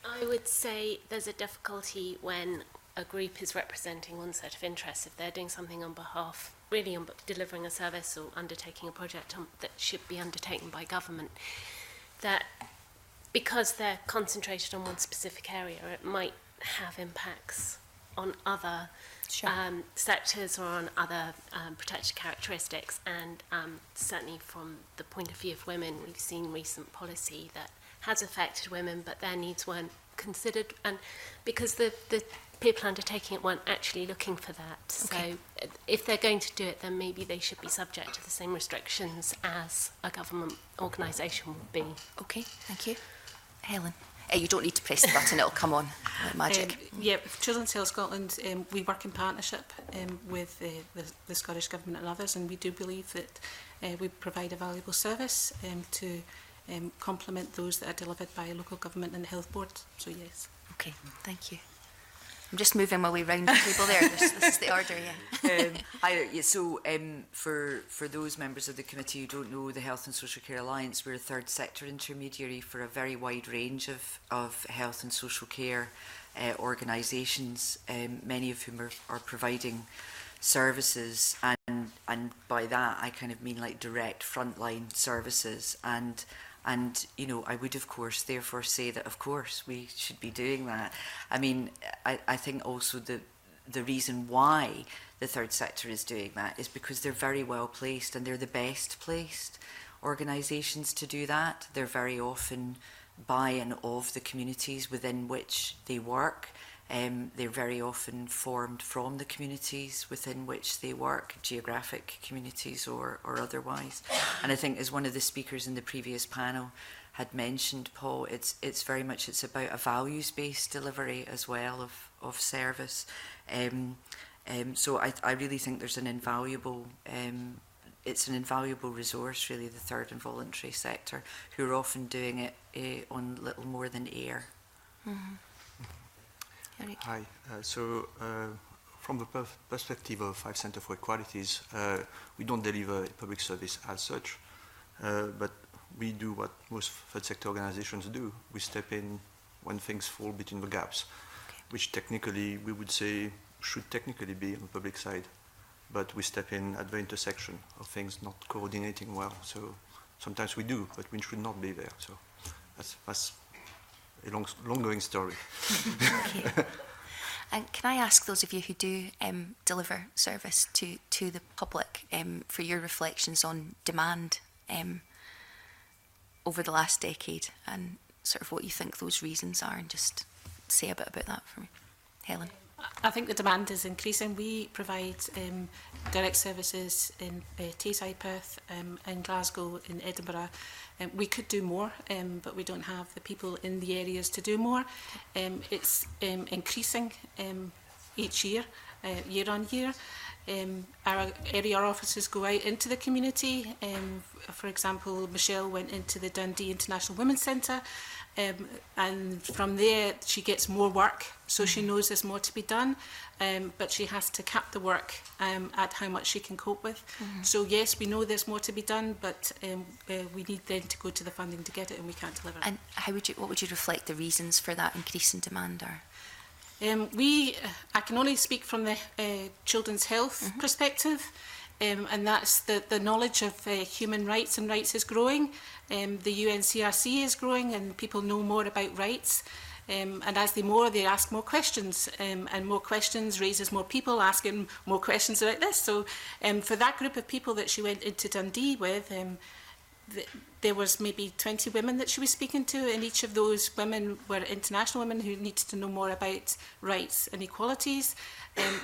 Speaker 13: I would say there's a difficulty when a group is representing one set of interests. If they're doing something on behalf, really on delivering a service or undertaking a project that should be undertaken by government, that because they're concentrated on one specific area, it might have impacts on other sectors or on other protected characteristics. And certainly from the point of view of women, we've seen recent policy that has affected women, but their needs weren't considered, and because the people undertaking it weren't actually looking for that. Okay. So if they're going to do it, then maybe they should be subject to the same restrictions as a government organisation would be.
Speaker 1: Okay, thank you. Helen? You don't need to press the button, it'll come on like magic.
Speaker 14: Yeah, Children's Health Scotland, we work in partnership with the Scottish Government and others, and we do believe that we provide a valuable service to complement those that are delivered by local government and health boards. So yes.
Speaker 1: Okay, thank you. I'm just moving my way round the table there. This is the order,
Speaker 15: For those members of the committee who don't know the Health and Social Care Alliance, we're a third sector intermediary for a very wide range of health and social care organisations, many of whom are providing services, and by that I kind of mean like direct frontline services, and you know, I would of course therefore say that of course we should be doing that. I mean, I think also the reason why the third sector is doing that is because they're very well placed, and they're the best placed organisations to do that. They're very often by and of the communities within which they work. They're very often formed from the communities within which they work, geographic communities or otherwise. And I think, as one of the speakers in the previous panel had mentioned, Paul, it's very much, it's about a values-based delivery as well of service. So I really think there's an invaluable, it's an invaluable resource, really, the third and voluntary sector, who are often doing it on little more than air.
Speaker 1: Mm-hmm.
Speaker 16: Hi. From the perspective of Fife Centre for Equalities, we don't deliver public service as such, but we do what most third sector organizations do. We step in when things fall between the gaps, which technically we would say should technically be on the public side, but we step in at the intersection of things not coordinating well. So sometimes we do, but we should not be there. So that's a long-going story.
Speaker 1: Okay. And can I ask those of you who do deliver service to the public for your reflections on demand over the last decade, and sort of what you think those reasons are, and just say a bit about that for me. Helen.
Speaker 14: I think the demand is increasing. We provide direct services in Tayside, Perth, in Glasgow, in Edinburgh. We could do more, but we don't have the people in the areas to do more. It's increasing each year, year on year. Our area offices go out into the community. For example, Michelle went into the Dundee International Women's Centre, and from there she gets more work, so she knows there's more to be done, but she has to cap the work at how much she can cope with. So yes, we know there's more to be done, but we need then to go to the funding to get it, and we can't deliver.
Speaker 1: And what would you reflect the reasons for that increase in demand are?
Speaker 14: I can only speak from the children's health perspective, and that's the knowledge of human rights and rights is growing. The UNCRC is growing, and people know more about rights. And as they ask more questions, and more questions raises more people asking more questions about this. So for that group of people that she went into Dundee with, there was maybe 20 women that she was speaking to, and each of those women were international women who needed to know more about rights and equalities.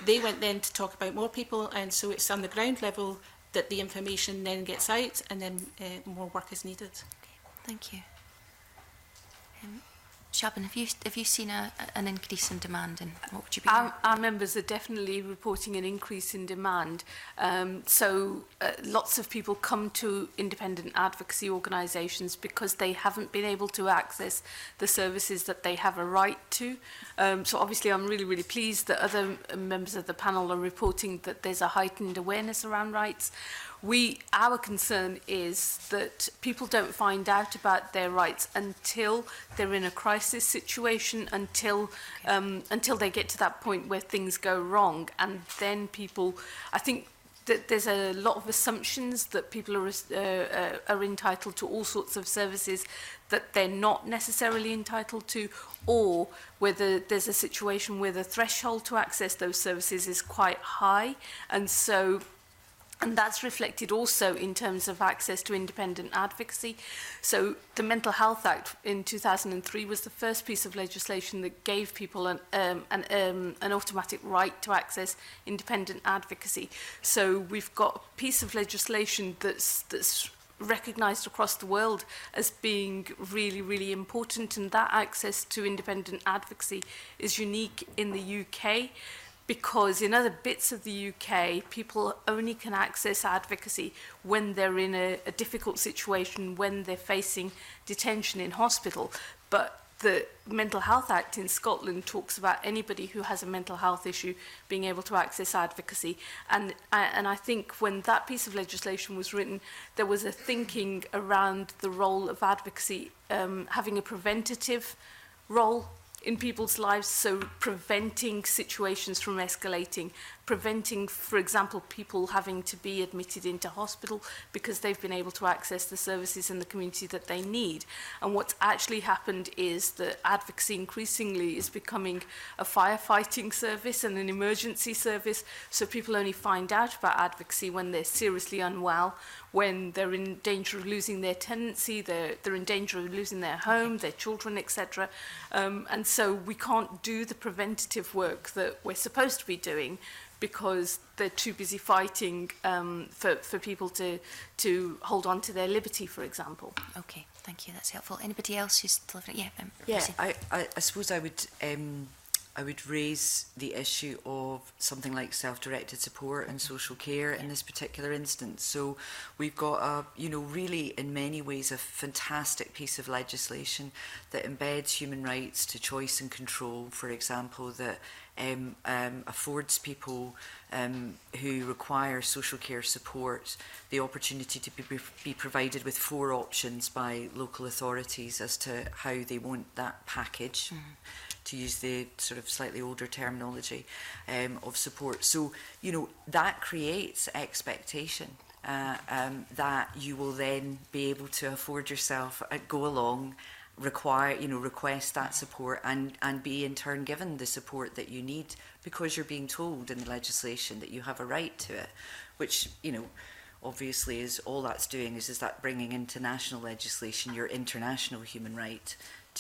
Speaker 14: They went then to talk about more people, and so it's on the ground level that the information then gets out, and then more work is needed.
Speaker 1: Okay, thank you. Shaban, have you seen an increase in demand, and what would you be?
Speaker 12: Our members are definitely reporting an increase in demand. So lots of people come to independent advocacy organisations because they haven't been able to access the services that they have a right to. So obviously I'm really, really pleased that other members of the panel are reporting that there's a heightened awareness around rights. Our concern is that people don't find out about their rights until they're in a crisis situation, until they get to that point where things go wrong, and then I think that there's a lot of assumptions that people are entitled to all sorts of services that they're not necessarily entitled to, or whether there's a situation where the threshold to access those services is quite high, and that's reflected also in terms of access to independent advocacy. So the Mental Health Act in 2003 was the first piece of legislation that gave people an automatic right to access independent advocacy. So we've got a piece of legislation that's recognised across the world as being really, really important, and that access to independent advocacy is unique in the UK. Because in other bits of the UK, people only can access advocacy when they're in a difficult situation, when they're facing detention in hospital. But the Mental Health Act in Scotland talks about anybody who has a mental health issue being able to access advocacy. And I think when that piece of legislation was written, there was a thinking around the role of advocacy having a preventative role in people's lives, so preventing situations from escalating, preventing, for example, people having to be admitted into hospital because they've been able to access the services in the community that they need. And what's actually happened is that advocacy increasingly is becoming a firefighting service and an emergency service, so people only find out about advocacy when they're seriously unwell, when they're in danger of losing their tenancy, they're in danger of losing their home, their children, etc. And so we can't do the preventative work that we're supposed to be doing because they're too busy fighting for people to hold on to their liberty, for example.
Speaker 1: Okay, thank you, that's helpful. Anybody else who's delivering?
Speaker 15: Yeah, I suppose I would raise the issue of something like self-directed support and social care in this particular instance. So we've got really in many ways a fantastic piece of legislation that embeds human rights to choice and control, for example, that affords people who require social care support the opportunity to be provided with 4 options by local authorities as to how they want that package, to use the sort of slightly older terminology of support. So, that creates expectation that you will then be able to afford yourself, go along, request that support and be in turn given the support that you need because you're being told in the legislation that you have a right to it, which, obviously is all that's doing is that bringing into national legislation your international human right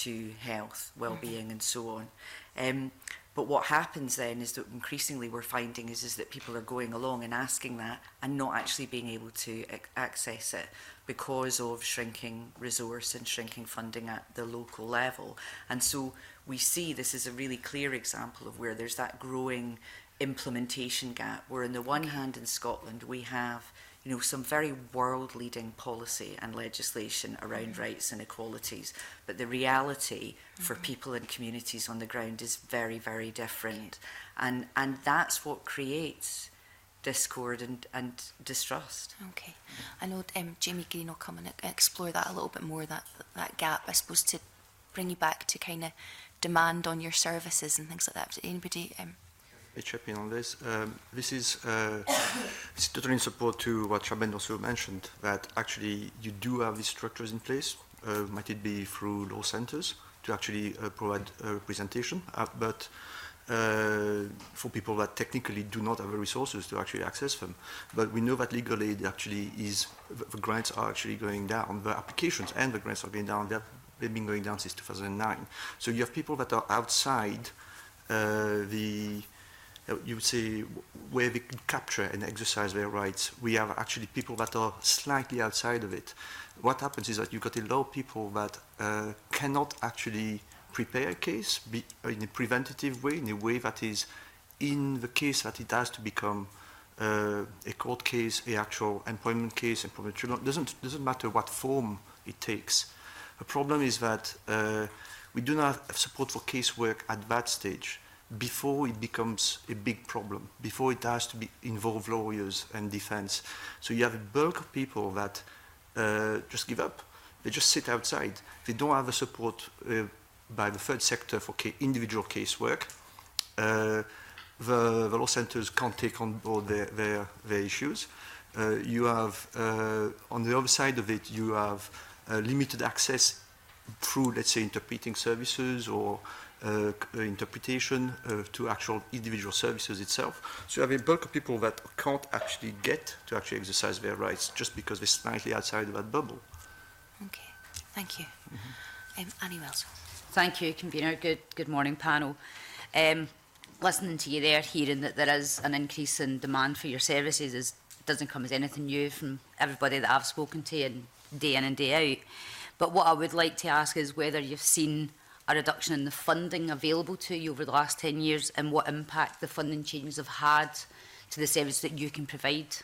Speaker 15: to health, well-being and so on. But what happens then is that increasingly we're finding is that people are going along and asking that and not actually being able to access it because of shrinking resource and shrinking funding at the local level. And so we see this is a really clear example of where there's that growing implementation gap, where on the one hand in Scotland we have some very world-leading policy and legislation around rights and equalities, but the reality for people and communities on the ground is very, very different. And that's what creates discord and distrust.
Speaker 1: Okay. I know Jamie Green will come and explore that a little bit more, that gap, I suppose, to bring you back to kind of demand on your services and things like that. Anybody...
Speaker 16: I chip in on this. This is totally in support to what Shaben also mentioned, that actually you do have these structures in place, might it be through law centres, to actually provide representation, but for people that technically do not have the resources to actually access them. But we know that legal aid actually is, the grants are actually going down, the applications and the grants are going down, they've been going down since 2009. So you have people that are outside you would say, where they can capture and exercise their rights. We have actually people that are slightly outside of it. What happens is that you've got a lot of people that cannot actually prepare a case in a preventative way, in a way that is in the case that it has to become a court case, an actual employment case, employment tribunal. Doesn't matter what form it takes. The problem is that we do not have support for casework at that stage, before it becomes a big problem, before it has to involve lawyers and defense. So you have a bulk of people that just give up. They just sit outside. They don't have the support by the third sector for individual casework. The law centres can't take on board their issues. You have, on the other side of it, you have limited access through, let's say, interpreting services or interpretation to actual individual services itself. So you have a bulk of people that can't actually get to actually exercise their rights just because they're slightly outside of that bubble.
Speaker 1: Okay, thank you. Annie Wells.
Speaker 10: Thank you, Convener. Good morning, panel. Listening to you there, hearing that there is an increase in demand for your services doesn't come as anything new from everybody that I've spoken to in and day out. But what I would like to ask is whether you've seen a reduction in the funding available to you over the last 10 years and what impact the funding changes have had to the service that you can provide.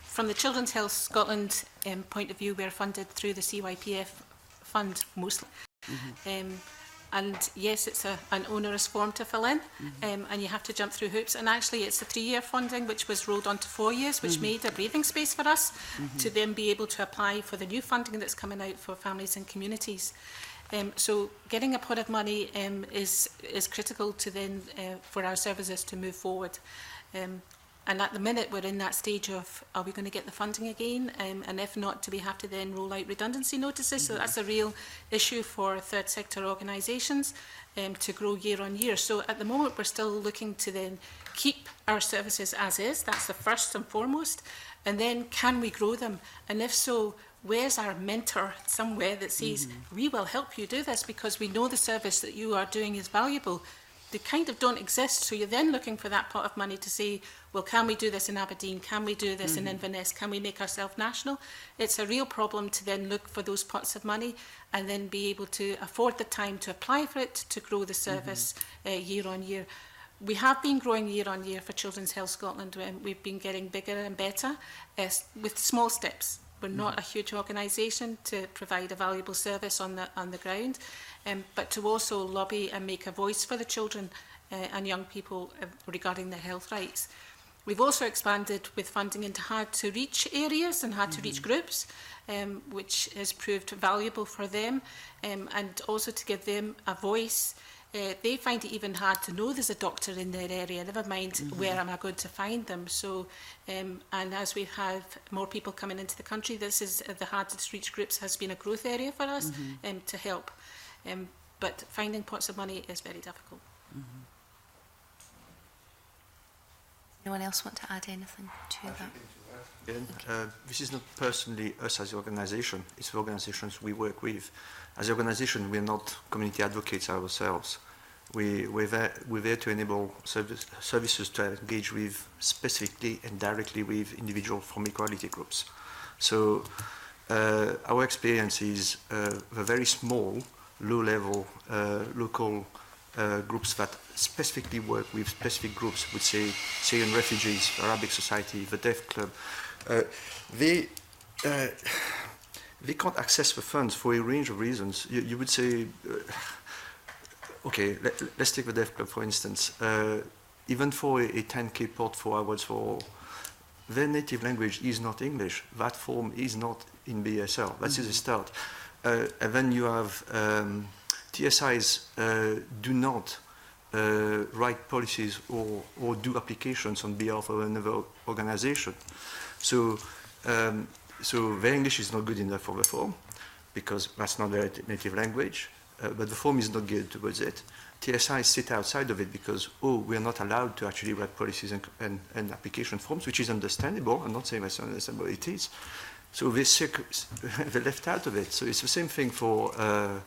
Speaker 14: From the Children's Health Scotland point of view, we're funded through the CYPF fund mostly. And yes, it's an onerous form to fill in, and you have to jump through hoops. And actually, it's a 3-year funding, which was rolled on to 4 years, which made a breathing space for us to then be able to apply for the new funding that's coming out for families and communities. So getting a pot of money is critical to then for our services to move forward. And at the minute, we're in that stage of, are we going to get the funding again? And if not, do we have to then roll out redundancy notices? So that's a real issue for third sector organisations to grow year on year. So at the moment, we're still looking to then keep our services as is. That's the first and foremost. And then can we grow them? And if so, where's our mentor somewhere that says, we will help you do this because we know the service that you are doing is valuable? They kind of don't exist. So you're then looking for that pot of money to say, well, can we do this in Aberdeen? Can we do this in Inverness? Can we make ourselves national? It's a real problem to then look for those pots of money and then be able to afford the time to apply for it, to grow the service year on year. We have been growing year on year for Children's Health Scotland. We've been getting bigger and better with small steps. We're not a huge organisation to provide a valuable service on the ground, but to also lobby and make a voice for the children and young people regarding their health rights. We've also expanded with funding into hard-to-reach areas and hard-to-reach groups, which has proved valuable for them, and also to give them a voice. They find it even hard to know there's a doctor in their area, never mind where am I going to find them. So, and as we have more people coming into the country, this is the hardest to reach groups has been a growth area for us to help. But finding pots of money is very difficult.
Speaker 1: Anyone else want to add anything to that?
Speaker 16: Again, this is not personally us as the organisation, it's the organisations we work with. As an organisation, we're not community advocates ourselves. We're there to enable services to engage with specifically and directly with individuals from equality groups. So our experience is the very small, low-level local groups that specifically work with specific groups, would say Syrian refugees, Arabic Society, the Deaf Club. They can't access the funds for a range of reasons. You would say, okay, let's take the Deaf Club for instance. Even for a 10K pot for hours for their native language is not English. That form is not in BSL. That is a start. And then you have TSIs do not write policies or do applications on behalf of another organization. So, so their English is not good enough for the form because that's not their native language, but the form is not geared towards it. TSIs sit outside of it because, oh, we're not allowed to actually write policies and application forms, which is understandable. I'm not saying that's understandable, it is. So they're left out of it. So it's the same thing for the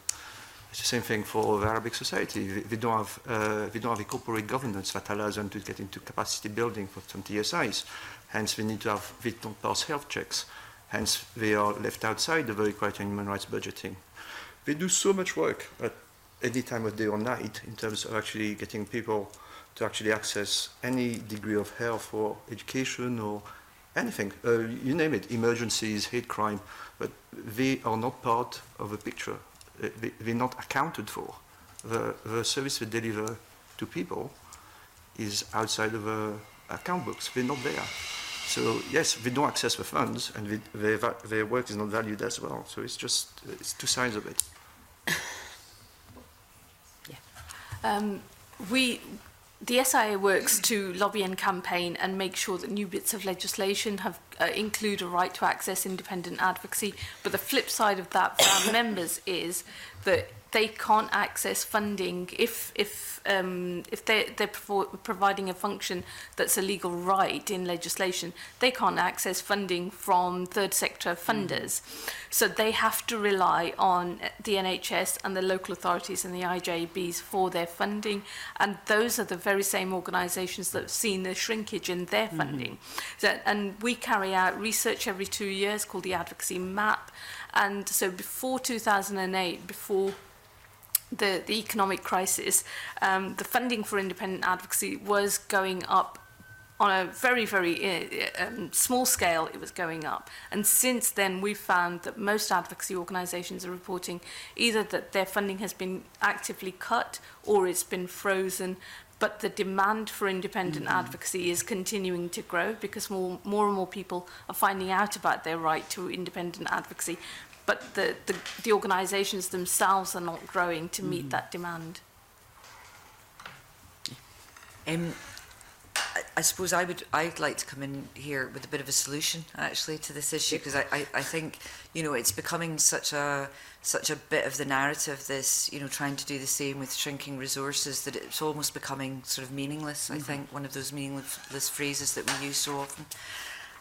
Speaker 16: Arabic Society. They don't have a corporate governance that allows them to get into capacity building for some TSIs. Hence, they don't pass health checks. Hence, they are left outside of the equality and human rights budgeting. They do so much work at any time of day or night in terms of actually getting people to actually access any degree of health or education or anything, you name it, emergencies, hate crime, but they are not part of the picture. They're not accounted for. The service they deliver to people is outside of the account books. They're not there. So yes, they don't access the funds, and their work is not valued as well. So it's just, it's two sides of it.
Speaker 12: The SIA works to lobby and campaign and make sure that new bits of legislation have include a right to access independent advocacy. But the flip side of that for our members is that they can't access funding if they're providing a function that's a legal right in legislation. They can't access funding from third sector funders. So they have to rely on the NHS and the local authorities and the IJBs for their funding. And those are the very same organisations that have seen the shrinkage in their funding. So, and we carry out research every 2 years called the Advocacy Map. And so before 2008, before the economic crisis, the funding for independent advocacy was going up on a very, very small scale. It was going up. And since then, we've found that most advocacy organisations are reporting either that their funding has been actively cut or it's been frozen. But the demand for independent advocacy is continuing to grow because more and more people are finding out about their right to independent advocacy. But the organisations themselves are not growing to meet that demand.
Speaker 15: I suppose I'd like to come in here with a bit of a solution actually to this issue, because I think, you know, it's becoming such a bit of the narrative, this, you know, trying to do the same with shrinking resources, that it's almost becoming sort of meaningless. I think one of those meaningless phrases that we use so often.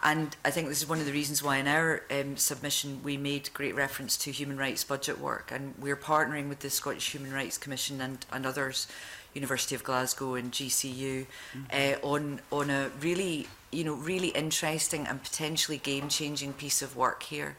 Speaker 15: And I think this is one of the reasons why in our submission we made great reference to human rights budget work, and we're partnering with the Scottish Human Rights Commission and others, University of Glasgow and GCU, on a really, you know, really interesting and potentially game-changing piece of work here.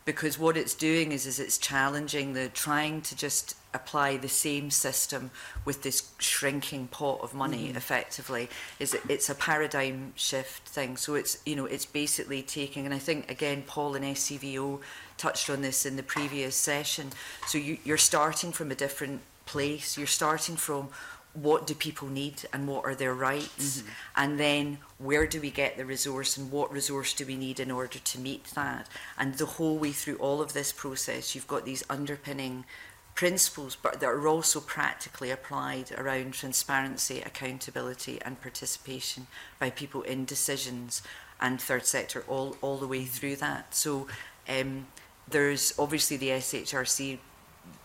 Speaker 15: Because what it's doing is it's challenging trying to just apply the same system with this shrinking pot of money effectively. It's a paradigm shift thing. So it's, you know, it's basically taking, and I think again Paul and SCVO touched on this in the previous session. So you're starting from a different place. You're starting from what do people need and what are their rights, and then where do we get the resource and what resource do we need in order to meet that. And the whole way through all of this process you've got these underpinning principles, but that are also practically applied around transparency, accountability and participation by people in decisions and third sector all the way through that. So there's obviously the SHRC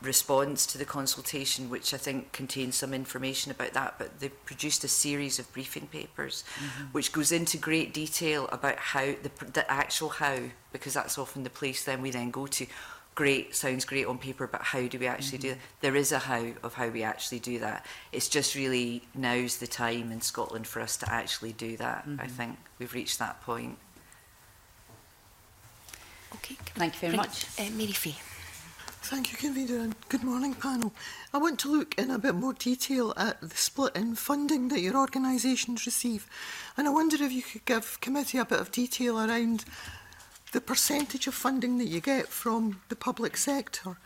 Speaker 15: response to the consultation, which I think contains some information about that, but they've produced a series of briefing papers, which goes into great detail about how, the actual how, because that's often the place then we then go to. Great, sounds great on paper, but how do we actually do it? There is a how of how we actually do that. It's just really now's the time in Scotland for us to actually do that. I think we've reached that point.
Speaker 1: Okay,
Speaker 10: thank you very much.
Speaker 1: Mary Fee.
Speaker 8: Thank you, Convener, and good morning, panel. I want to look in a bit more detail at the split in funding that your organisations receive. And I wonder if you could give committee a bit of detail around the percentage of funding that you get from the public sector.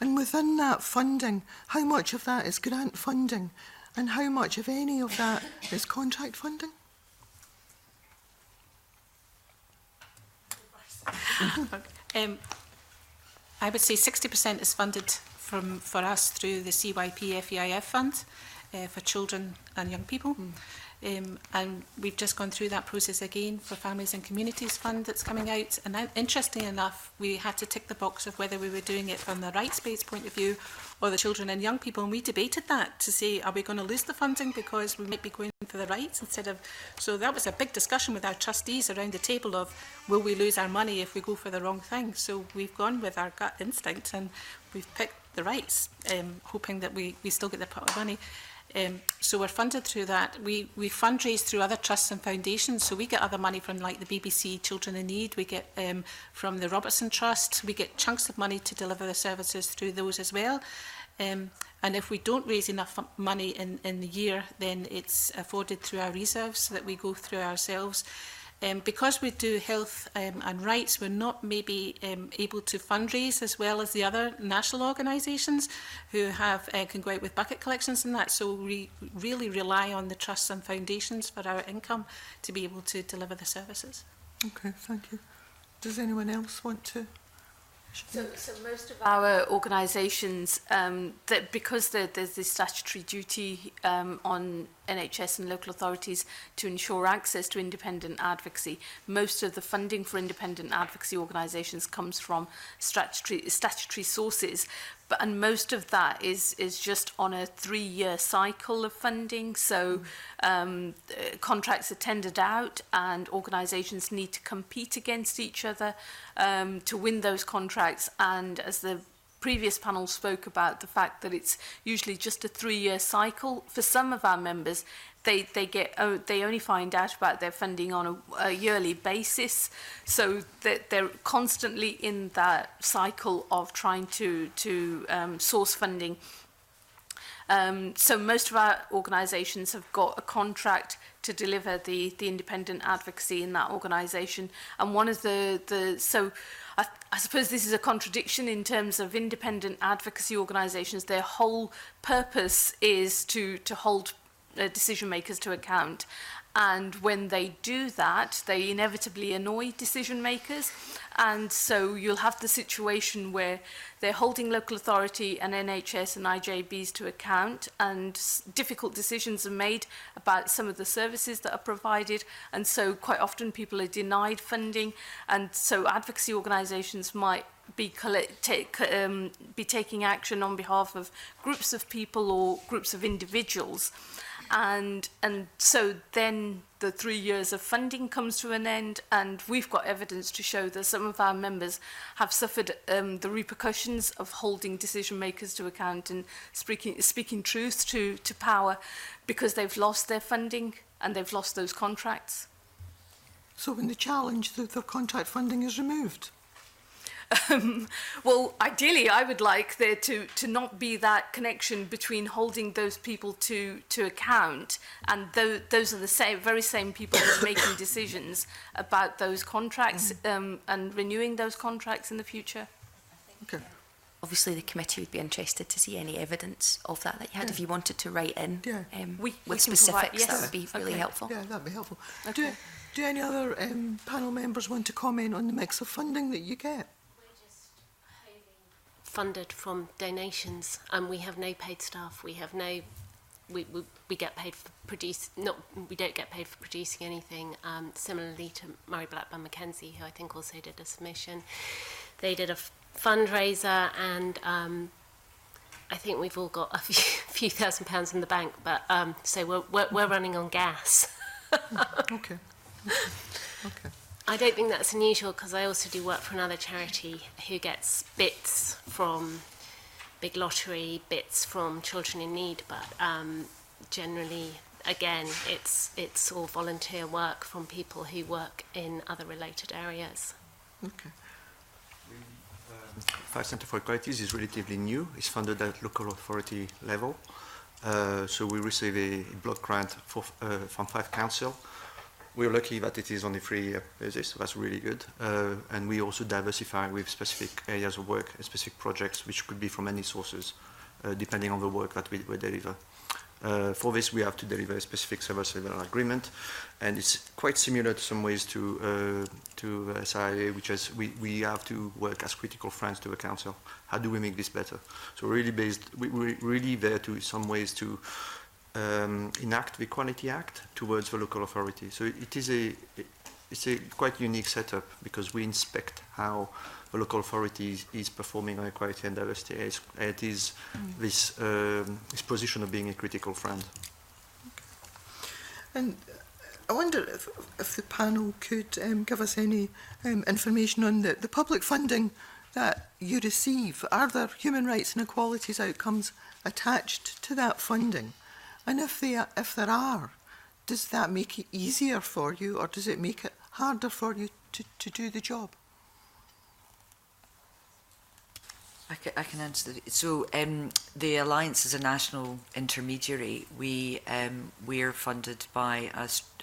Speaker 8: And within that funding, how much of that is grant funding and how much, if any, of that is contract funding?
Speaker 14: I would say 60% is funded for us through the CYP FEIF fund for children and young people. And we've just gone through that process again for Families and Communities Fund that's coming out. And interestingly enough, we had to tick the box of whether we were doing it from the rights-based point of view or the children and young people. And we debated that to say, are we going to lose the funding because we might be going for the rights instead of... So that was a big discussion with our trustees around the table of, will we lose our money if we go for the wrong thing? So we've gone with our gut instinct and we've picked the rights, hoping that we still get the pot of money. So we're funded through that. We fundraise through other trusts and foundations. So we get other money from like the BBC Children in Need. We get from the Robertson Trust. We get chunks of money to deliver the services through those as well. And if we don't raise enough money in the year, then it's afforded through our reserves so that we go through ourselves. Because we do health and rights, we're not maybe able to fundraise as well as the other national organisations who have can go out with bucket collections and that. So we really rely on the trusts and foundations for our income to be able to deliver the services.
Speaker 8: Okay, thank you. Does anyone else want to?
Speaker 12: So most of our organisations, that because there's this statutory duty on NHS and local authorities to ensure access to independent advocacy, most of the funding for independent advocacy organisations comes from statutory sources. And most of that is just on a 3-year cycle of funding. So contracts are tendered out and organisations need to compete against each other to win those contracts. And as the previous panel spoke about the fact that it's usually just a 3-year cycle, for some of our members, they only find out about their funding on a yearly basis, so that they're constantly in that cycle of trying to source funding. So most of our organisations have got a contract to deliver the independent advocacy in that organisation, and one of so I suppose this is a contradiction in terms of independent advocacy organisations. Their whole purpose is to hold decision makers to account, and when they do that, they inevitably annoy decision makers, and so you'll have the situation where they're holding local authority and NHS and IJBs to account, and difficult decisions are made about some of the services that are provided, and so quite often people are denied funding, and so advocacy organisations might be taking action on behalf of groups of people or groups of individuals. And so then the 3 years of funding comes to an end, and we've got evidence to show that some of our members have suffered the repercussions of holding decision makers to account and speaking truth to power because they've lost their funding and they've lost those contracts.
Speaker 8: So when the challenge, their contract funding is removed?
Speaker 12: Well, ideally, I would like there to not be that connection between holding those people to account, and those are the very same people who are making decisions about those contracts and renewing those contracts in the future.
Speaker 8: Okay.
Speaker 1: Obviously, the committee would be interested to see any evidence of that you had. If you wanted to write in with specifics, that would be really helpful.
Speaker 8: Yeah, that'd be helpful. Okay. Do any other panel members want to comment on the mix of funding that you get?
Speaker 13: Funded from donations, and we have no paid staff. We have no, we get paid for we don't get paid for producing anything. Similarly to Murray Blackburn Mackenzie, who I think also did a submission, they did a fundraiser, and I think we've all got a few £1,000s in the bank, but so we're running on gas.
Speaker 8: Okay. Okay.
Speaker 13: I don't think that's unusual because I also do work for another charity who gets bits from Big Lottery, bits from Children in Need, but generally, again, it's all volunteer work from people who work in other related areas.
Speaker 8: Okay.
Speaker 16: 5 Centre for Equalities is relatively new. It's funded at local authority level. So we receive a block grant from 5 council. We're lucky that it is on a 3-year basis, so that's really good. And we also diversify with specific areas of work and specific projects, which could be from any sources, depending on the work that we deliver. For this, we have to deliver a specific service level agreement, and it's quite similar to some ways to SIA, which is we have to work as critical friends to the council. How do we make this better? So we're really there to some ways to enact the Equality Act towards the local authority. So it's a quite unique setup because we inspect how the local authority is performing on equality and diversity. It is this position of being a critical friend.
Speaker 8: Okay. And I wonder if the panel could give us any information on the public funding that you receive. Are there human rights and equalities outcomes attached to that funding? And if there are, does that make it easier for you, or does it make it harder for you to do the job?
Speaker 15: I can answer that. So the Alliance is a national intermediary. We're funded by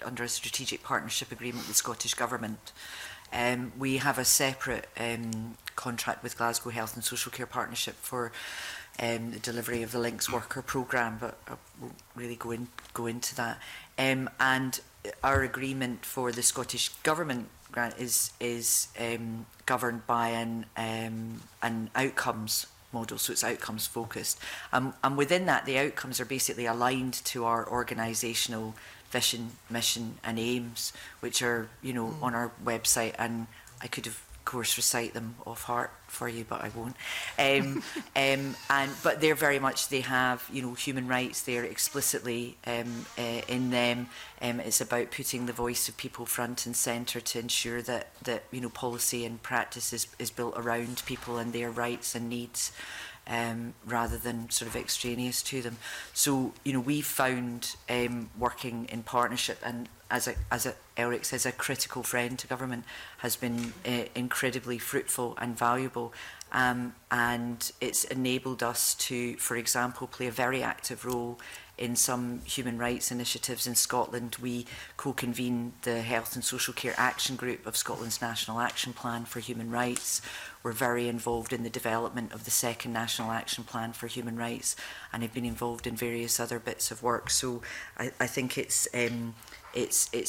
Speaker 15: under a strategic partnership agreement with the Scottish Government. We have a separate contract with Glasgow Health and Social Care Partnership for the delivery of the Links Worker programme, but I won't really go into that. And our agreement for the Scottish Government grant is governed by an outcomes model, so it's outcomes focused. And within that, the outcomes are basically aligned to our organisational vision, mission and aims, which are, on our website, and I could have, of course, recite them off heart for you, but I won't. But they're very much, they have, human rights, they're explicitly in them. It's about putting the voice of people front and centre to ensure that policy and practice is built around people and their rights and needs, rather than sort of extraneous to them. So, we found working in partnership, and as Elric says, a critical friend to government, has been incredibly fruitful and valuable. And it's enabled us to, for example, play a very active role in some human rights initiatives in Scotland. We co-convene the Health and Social Care Action Group of Scotland's National Action Plan for Human Rights. We're very involved in the development of the second National Action Plan for Human Rights, and have been involved in various other bits of work. So I think it's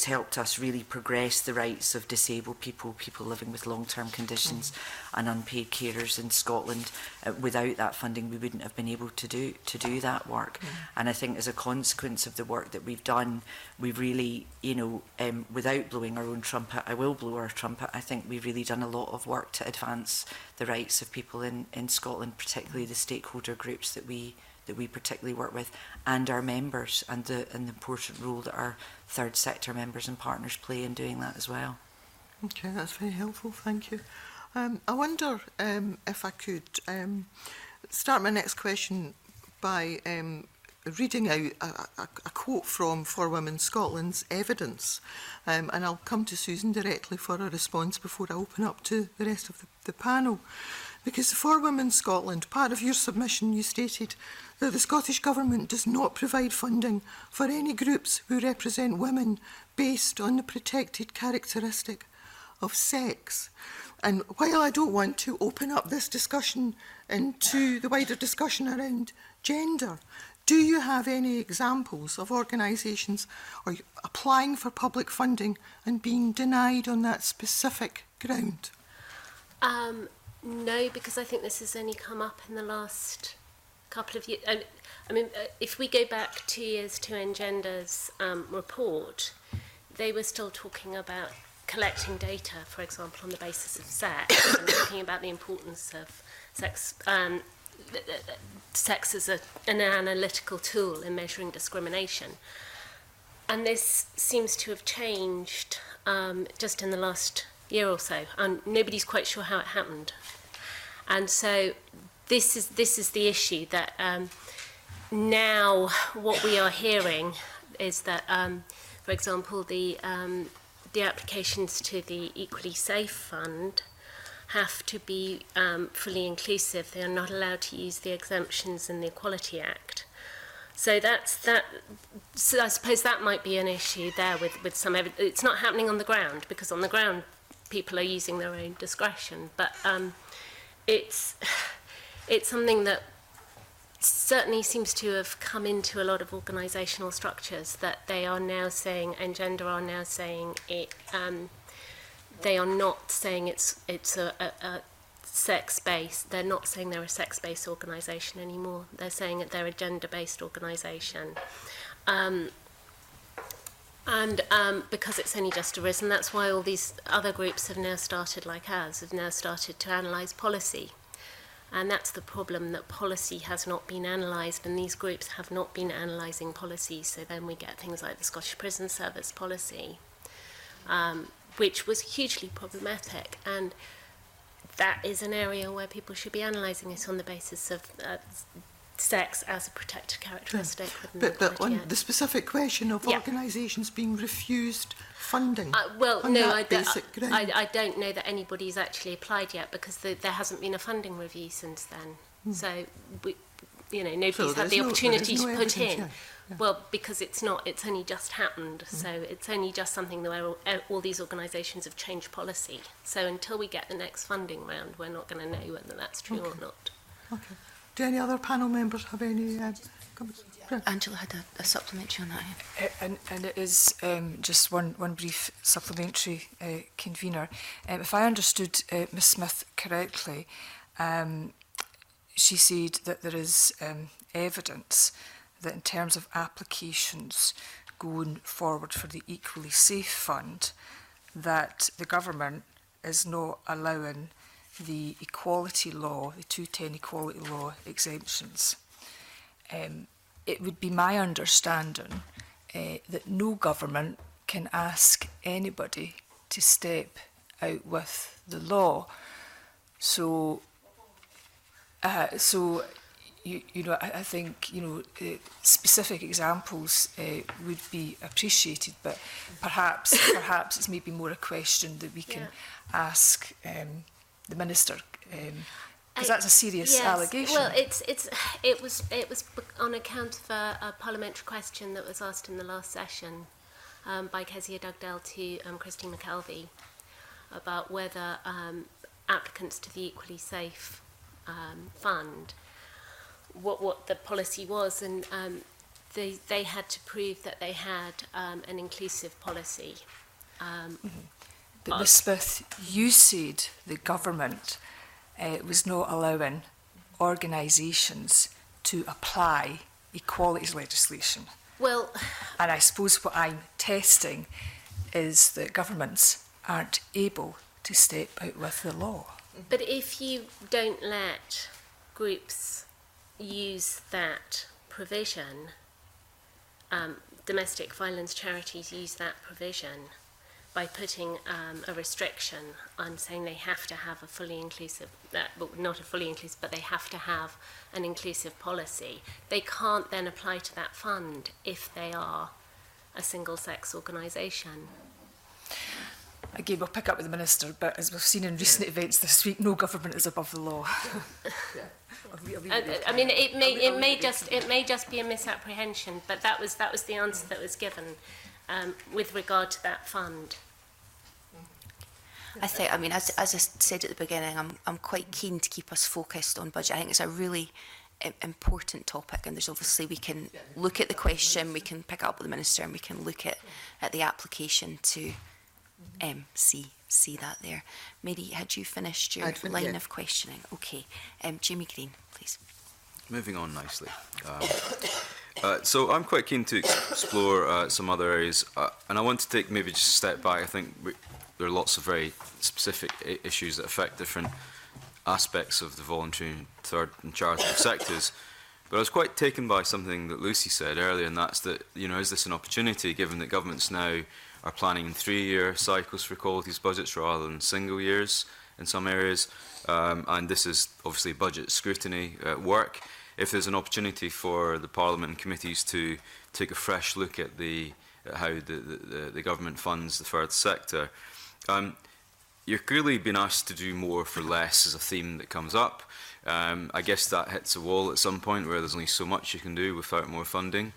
Speaker 15: helped us really progress the rights of disabled people living with long-term conditions and unpaid carers in Scotland. Without that funding, we wouldn't have been able to do that work. And I think as a consequence of the work that we've done, we've really, without blowing our own trumpet, I will blow our trumpet, I think we've really done a lot of work to advance the rights of people in Scotland, particularly the stakeholder groups that we particularly work with, and our members, and the important role that our third sector members and partners play in doing that as well.
Speaker 8: Okay, that's very helpful, thank you. I wonder if I could start my next question by reading out a quote from For Women Scotland's evidence, and I'll come to Susan directly for a response before I open up to the rest of the panel. Because For Women Scotland, part of your submission, you stated that the Scottish Government does not provide funding for any groups who represent women based on the protected characteristic of sex. And while I don't want to open up this discussion into the wider discussion around gender, do you have any examples of organisations applying for public funding and being denied on that specific ground?
Speaker 13: No, because I think this has only come up in the last couple of years. I mean, if we go back 2 years to Engender's report, they were still talking about collecting data, for example, on the basis of sex, and talking about the importance of sex sex as an analytical tool in measuring discrimination. And this seems to have changed just in the last year or so, and nobody's quite sure how it happened. And so this is the issue, that now what we are hearing is that, for example, the applications to the Equally Safe Fund have to be fully inclusive. They are not allowed to use the exemptions in the Equality Act. So so I suppose that might be an issue there with some evidence. It's not happening on the ground, because on the ground people are using their own discretion, but it's something that certainly seems to have come into a lot of organisational structures, that they are now saying, and Gender are now saying it. They are not saying it's a sex-based. They're not saying they're a sex-based organisation anymore. They're saying that they're a gender-based organisation. Because it's only just arisen, that's why all these other groups have now started, like ours, have now started to analyse policy. And that's the problem, that policy has not been analysed, and these groups have not been analysing policy. So then we get things like the Scottish Prison Service policy, which was hugely problematic. And that is an area where people should be analysing it on the basis of sex as a protected characteristic.
Speaker 8: But on the specific question of organisations being refused funding,
Speaker 13: I don't know that anybody's actually applied yet, because there hasn't been a funding review since then. So, nobody's had the opportunity to put in. Well, because it's only just happened, so it's only just something where all these organisations have changed policy. So until we get the next funding round, we're not going to know whether that's true or not.
Speaker 8: Okay. Do any other panel members have any comments?
Speaker 1: Angela had a supplementary on that.
Speaker 9: And it is just one brief supplementary, convener. If I understood Ms Smith correctly, she said that there is evidence that in terms of applications going forward for the Equally Safe Fund, that the government is not allowing the equality law, the 210 equality law exemptions. It would be my understanding that no government can ask anybody to step out with the law. So I think specific examples would be appreciated, but perhaps it's maybe more a question that we can ask the Minister, because that's a serious allegation.
Speaker 13: Well, it was on account of a parliamentary question that was asked in the last session by Kezia Dugdale to Christine McKelvey about whether applicants to the Equally Safe Fund, what the policy was, and they had to prove that they had an inclusive policy.
Speaker 9: But Ms Smith, you said the government was not allowing organisations to apply equalities legislation.
Speaker 13: Well,
Speaker 9: and I suppose what I'm testing is that governments aren't able to step out with the law.
Speaker 13: But if you don't let groups use that provision, domestic violence charities use that provision by putting a restriction on saying they have to have a fully inclusive, well, not a fully inclusive, but they have to have an inclusive policy. They can't then apply to that fund if they are a single-sex organisation.
Speaker 9: Again, we'll pick up with the Minister, but as we've seen in recent events this week, no government is above the law.
Speaker 13: I mean, it may just be a misapprehension, but that was the answer that was given with regard to that fund.
Speaker 1: I think, I mean, as I said at the beginning, I'm quite keen to keep us focused on budget. I think it's a really important topic, and there's obviously, we can look at the question, we can pick it up with the Minister, and we can look at the application to see that there. Mary, had you finished your line of questioning? Okay. Jamie Green, please.
Speaker 2: Moving on nicely. So I'm quite keen to explore some other areas, and I want to take maybe just a step back. I think there are lots of very specific issues that affect different aspects of the voluntary third and charitable sectors. But I was quite taken by something that Lucy said earlier, and that's that, is this an opportunity, given that governments now are planning in 3-year cycles for equalities budgets rather than single years in some areas, and this is obviously budget scrutiny work. If there's an opportunity for the Parliament and committees to take a fresh look at how the government funds the third sector, you're clearly being asked to do more for less as a theme that comes up. I guess that hits a wall at some point where there's only so much you can do without more funding.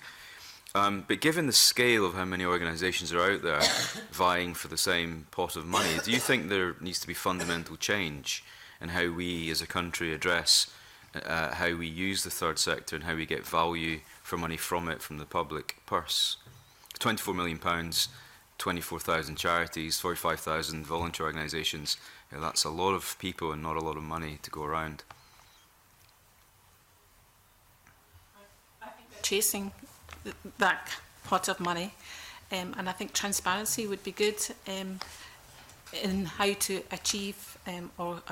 Speaker 2: But given the scale of how many organisations are out there vying for the same pot of money, do you think there needs to be fundamental change in how we as a country address how we use the third sector and how we get value for money from it from the public purse? £24 million, 24,000 charities, 45,000 voluntary organisations. That's a lot of people and not a lot of money to go around.
Speaker 14: Chasing that pot of money, and I think transparency would be good in how to achieve or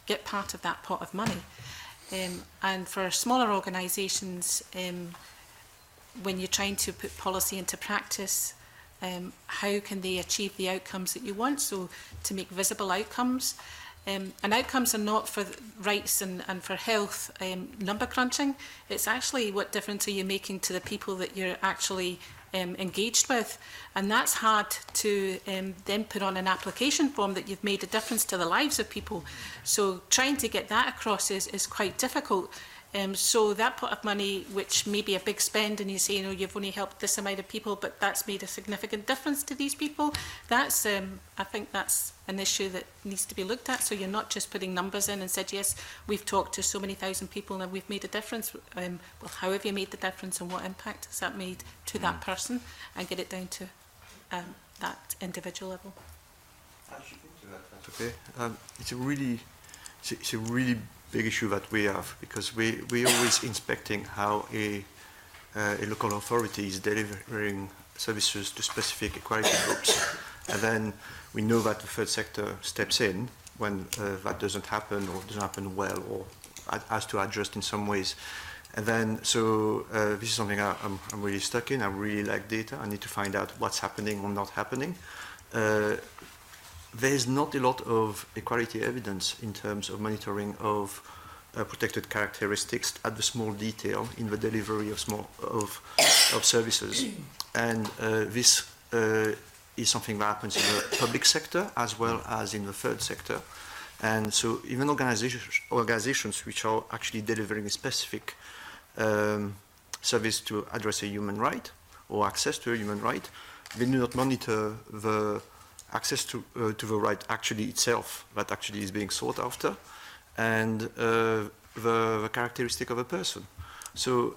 Speaker 14: get part of that pot of money. And for smaller organisations, when you're trying to put policy into practice, how can they achieve the outcomes that you want? So to make visible outcomes. And outcomes are not for rights and for health number crunching. It's actually what difference are you making to the people that you're actually engaged with. And that's hard to then put on an application form that you've made a difference to the lives of people. So trying to get that across is quite difficult. So that pot of money, which may be a big spend, and you say, you've only helped this amount of people, but that's made a significant difference to these people. That's, I think that's an issue that needs to be looked at. So you're not just putting numbers in and said, yes, we've talked to so many thousand people and we've made a difference. Well, how have you made the difference and what impact has that made to that person, and get it down to that individual level.
Speaker 16: Okay, it's a really big issue that we have, because we're always inspecting how a local authority is delivering services to specific equality groups, and then we know that the third sector steps in when that doesn't happen or doesn't happen well or has to adjust in some ways. And then, so this is something I'm really stuck in. I really like data. I need to find out what's happening or not happening. There's not a lot of equality evidence in terms of monitoring of protected characteristics at the small detail in the delivery of services. And this is something that happens in the public sector as well as in the third sector. And so even organizations which are actually delivering a specific service to address a human right or access to a human right, they do not monitor the access to the right actually itself that actually is being sought after, and the characteristic of a person. So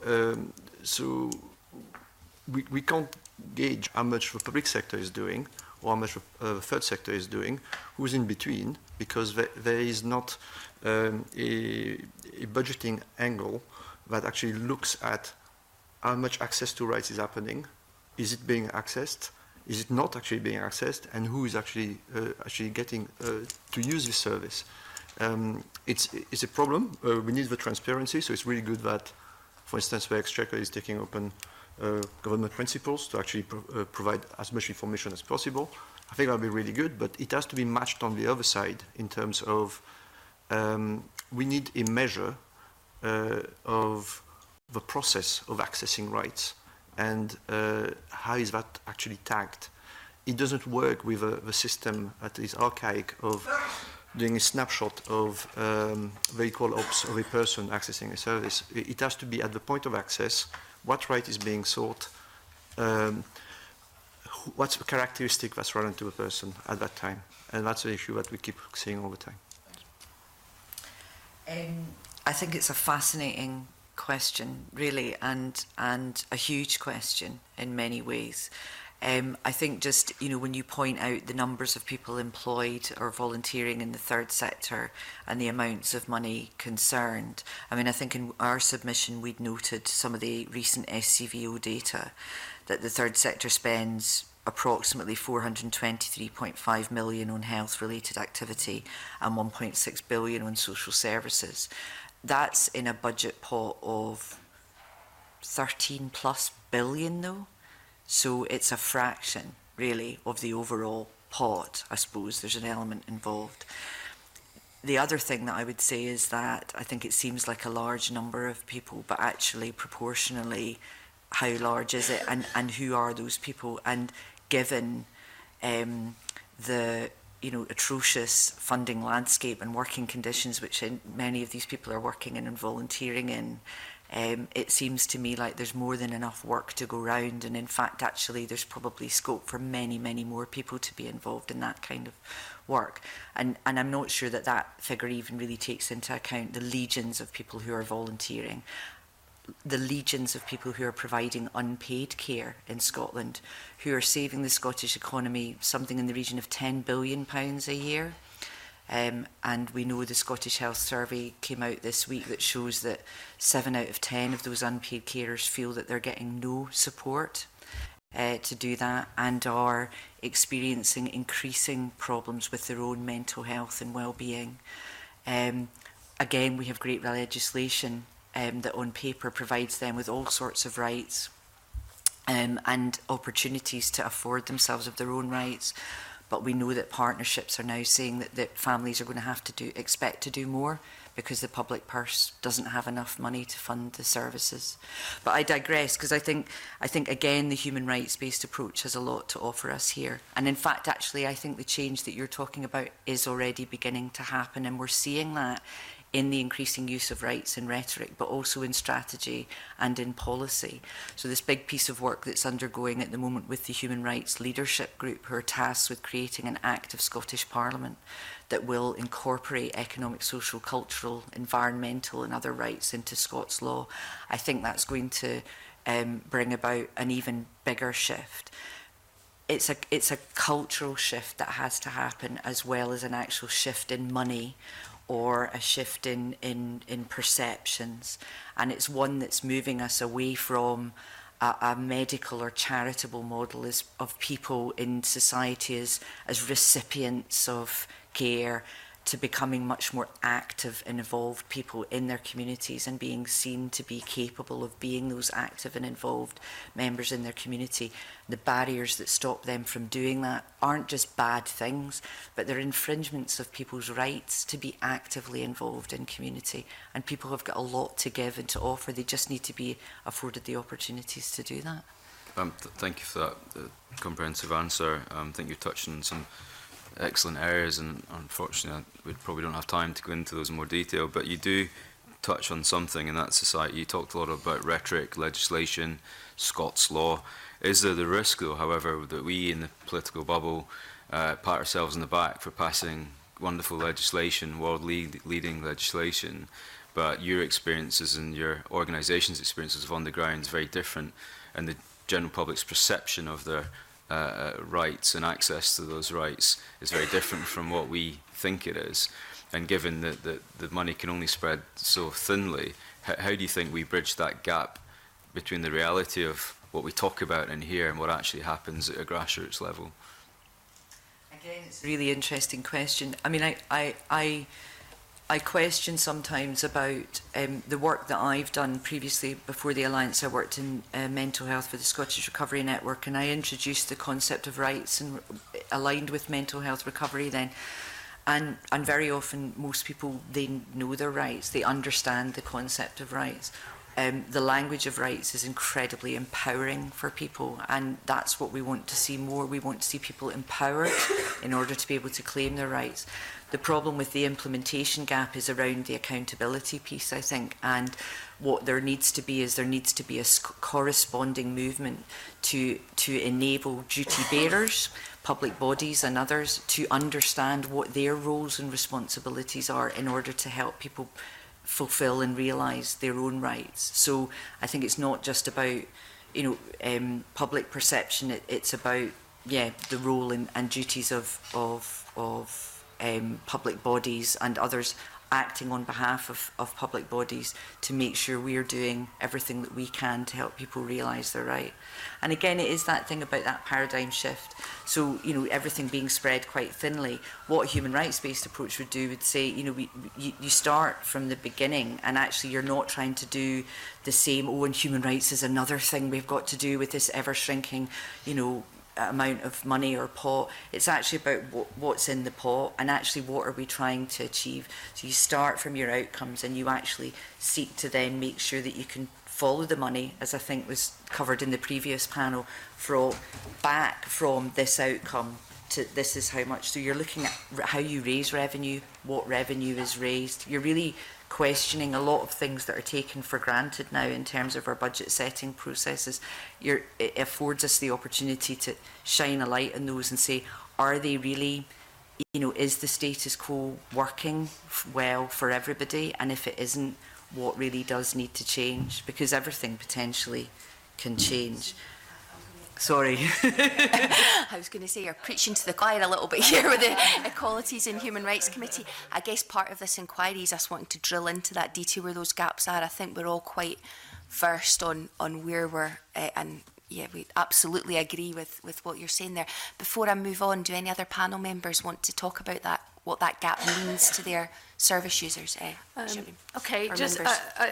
Speaker 16: we can't gauge how much the public sector is doing or how much the third sector is doing, who's in between, because there is not a budgeting angle that actually looks at how much access to rights is happening, is it being accessed, is it not actually being accessed, and who is actually getting to use this service. It's a problem. We need the transparency, so it's really good that, for instance, the Exchequer is taking open government principles to actually provide as much information as possible. I think that will be really good, but it has to be matched on the other side in terms of we need a measure of the process of accessing rights, and how is that actually tagged. It doesn't work with the system that is archaic of doing a snapshot of the equal ops of a person accessing a service. It has to be at the point of access, what right is being sought, what's the characteristic that's relevant to a person at that time. And that's an issue that we keep seeing all the time.
Speaker 15: I think it's a fascinating question, really, and a huge question in many ways. I think just, when you point out the numbers of people employed or volunteering in the third sector and the amounts of money concerned, I think in our submission we'd noted some of the recent SCVO data that the third sector spends approximately 423.5 million on health-related activity and 1.6 billion on social services. That's in a budget pot of 13 plus billion though. So it's a fraction, really, of the overall pot. I suppose there's an element involved. The other thing that I would say is that I think it seems like a large number of people, but actually proportionally, how large is it and who are those people? And given the atrocious funding landscape and working conditions which many of these people are working in and volunteering in, it seems to me like there's more than enough work to go round, and in fact actually there's probably scope for many more people to be involved in that kind of work, and I'm not sure that that figure even really takes into account the legions of people who are volunteering, the legions of people who are providing unpaid care in Scotland, who are saving the Scottish economy something in the region of £10 billion a year. And we know the Scottish Health Survey came out this week that shows that 7 out of 10 of those unpaid carers feel that they're getting no support to do that, and are experiencing increasing problems with their own mental health and well-being. Again, we have great legislation that on paper provides them with all sorts of rights and opportunities to afford themselves of their own rights. But we know that partnerships are now saying that families are going to have to expect to do more because the public purse doesn't have enough money to fund the services. But I digress, because I think again the human rights-based approach has a lot to offer us here. And in fact, actually, I think the change that you're talking about is already beginning to happen, and we're seeing that in the increasing use of rights in rhetoric, but also in strategy and in policy. So this big piece of work that's undergoing at the moment with the Human Rights Leadership Group, who are tasked with creating an active Scottish Parliament that will incorporate economic, social, cultural, environmental and other rights into Scots law, I think that's going to bring about an even bigger shift. It's a cultural shift that has to happen, as well as an actual shift in money or a shift in perceptions. And it's one that's moving us away from a medical or charitable model of people in society as recipients of care, to becoming much more active and involved people in their communities and being seen to be capable of being those active and involved members in their community. The barriers that stop them from doing that aren't just bad things, but they're infringements of people's rights to be actively involved in community. And people have got a lot to give and to offer. They just need to be afforded the opportunities to do that.
Speaker 2: Thank you for that comprehensive answer. I think you touched on some excellent areas, and unfortunately we probably don't have time to go into those in more detail, but you do touch on something in that society. You talked a lot about rhetoric, legislation, Scots law. Is there the risk, though, however, that we in the political bubble pat ourselves on the back for passing wonderful legislation, world-leading legislation, but your experiences and your organisation's experiences on the ground is very different, and the general public's perception of their rights and access to those rights is very different from what we think it is? And given that the money can only spread so thinly, how do you think we bridge that gap between the reality of what we talk about in here and what actually happens at a grassroots level?
Speaker 15: Again, it's a really interesting question. I mean, I question sometimes about the work that I've done previously. Before the Alliance, I worked in mental health for the Scottish Recovery Network, and I introduced the concept of rights and aligned with mental health recovery then. And very often, most people, they know their rights, they understand the concept of rights. The language of rights is incredibly empowering for people, and that's what we want to see more. We want to see people empowered in order to be able to claim their rights. The problem with the implementation gap is around the accountability piece, I think, and what there needs to be is a corresponding movement to enable duty bearers, public bodies and others to understand what their roles and responsibilities are in order to help people fulfil and realise their own rights. So I think it's not just about public perception. It's about the role and duties of public bodies and others acting on behalf of public bodies to make sure we are doing everything that we can to help people realise their right. And again, it is that thing about that paradigm shift. So, you know, everything being spread quite thinly. What a human rights-based approach would do would say, you know, you start from the beginning, and actually you're not trying to do the same, oh, and human rights is another thing we've got to do with this ever-shrinking, you know, amount of money or pot. It's actually about what's in the pot, and actually what are we trying to achieve. So you start from your outcomes, and you actually seek to then make sure that you can follow the money, as I think was covered in the previous panel, back from this outcome to this is how much. So you're looking at how you raise revenue, what revenue is raised. You're really questioning a lot of things that are taken for granted now in terms of our budget setting processes. It affords us the opportunity to shine a light on those and say, are they really, you know, is the status quo working well for everybody? And if it isn't, what really does need to change? Because everything potentially can change. Sorry.
Speaker 1: I was going to say you're preaching to the choir a little bit here with the Equalities and Human Rights Committee. I guess part of this inquiry is us wanting to drill into that detail where those gaps are. I think we're all quite versed on where we're, and yeah, we absolutely agree with what you're saying there. Before I move on, do any other panel members want to talk about that, what that gap means to their service users?
Speaker 12: Okay, just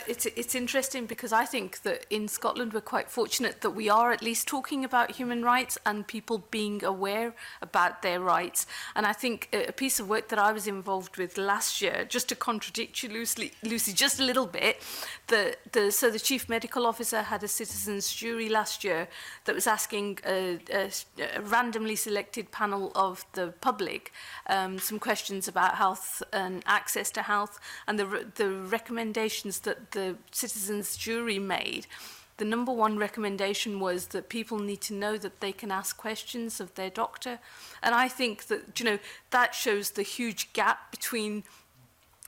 Speaker 12: it's interesting because I think that in Scotland we're quite fortunate that we are at least talking about human rights and people being aware about their rights. And I think a piece of work that I was involved with last year, just to contradict you, Lucy, just a little bit, so the Chief Medical Officer had a citizens' jury last year that was asking a randomly selected panel of the public some questions about health and access to health, and the recommendations that the citizens' jury made. The number one recommendation was that people need to know that they can ask questions of their doctor. And I think that, you know, that shows the huge gap between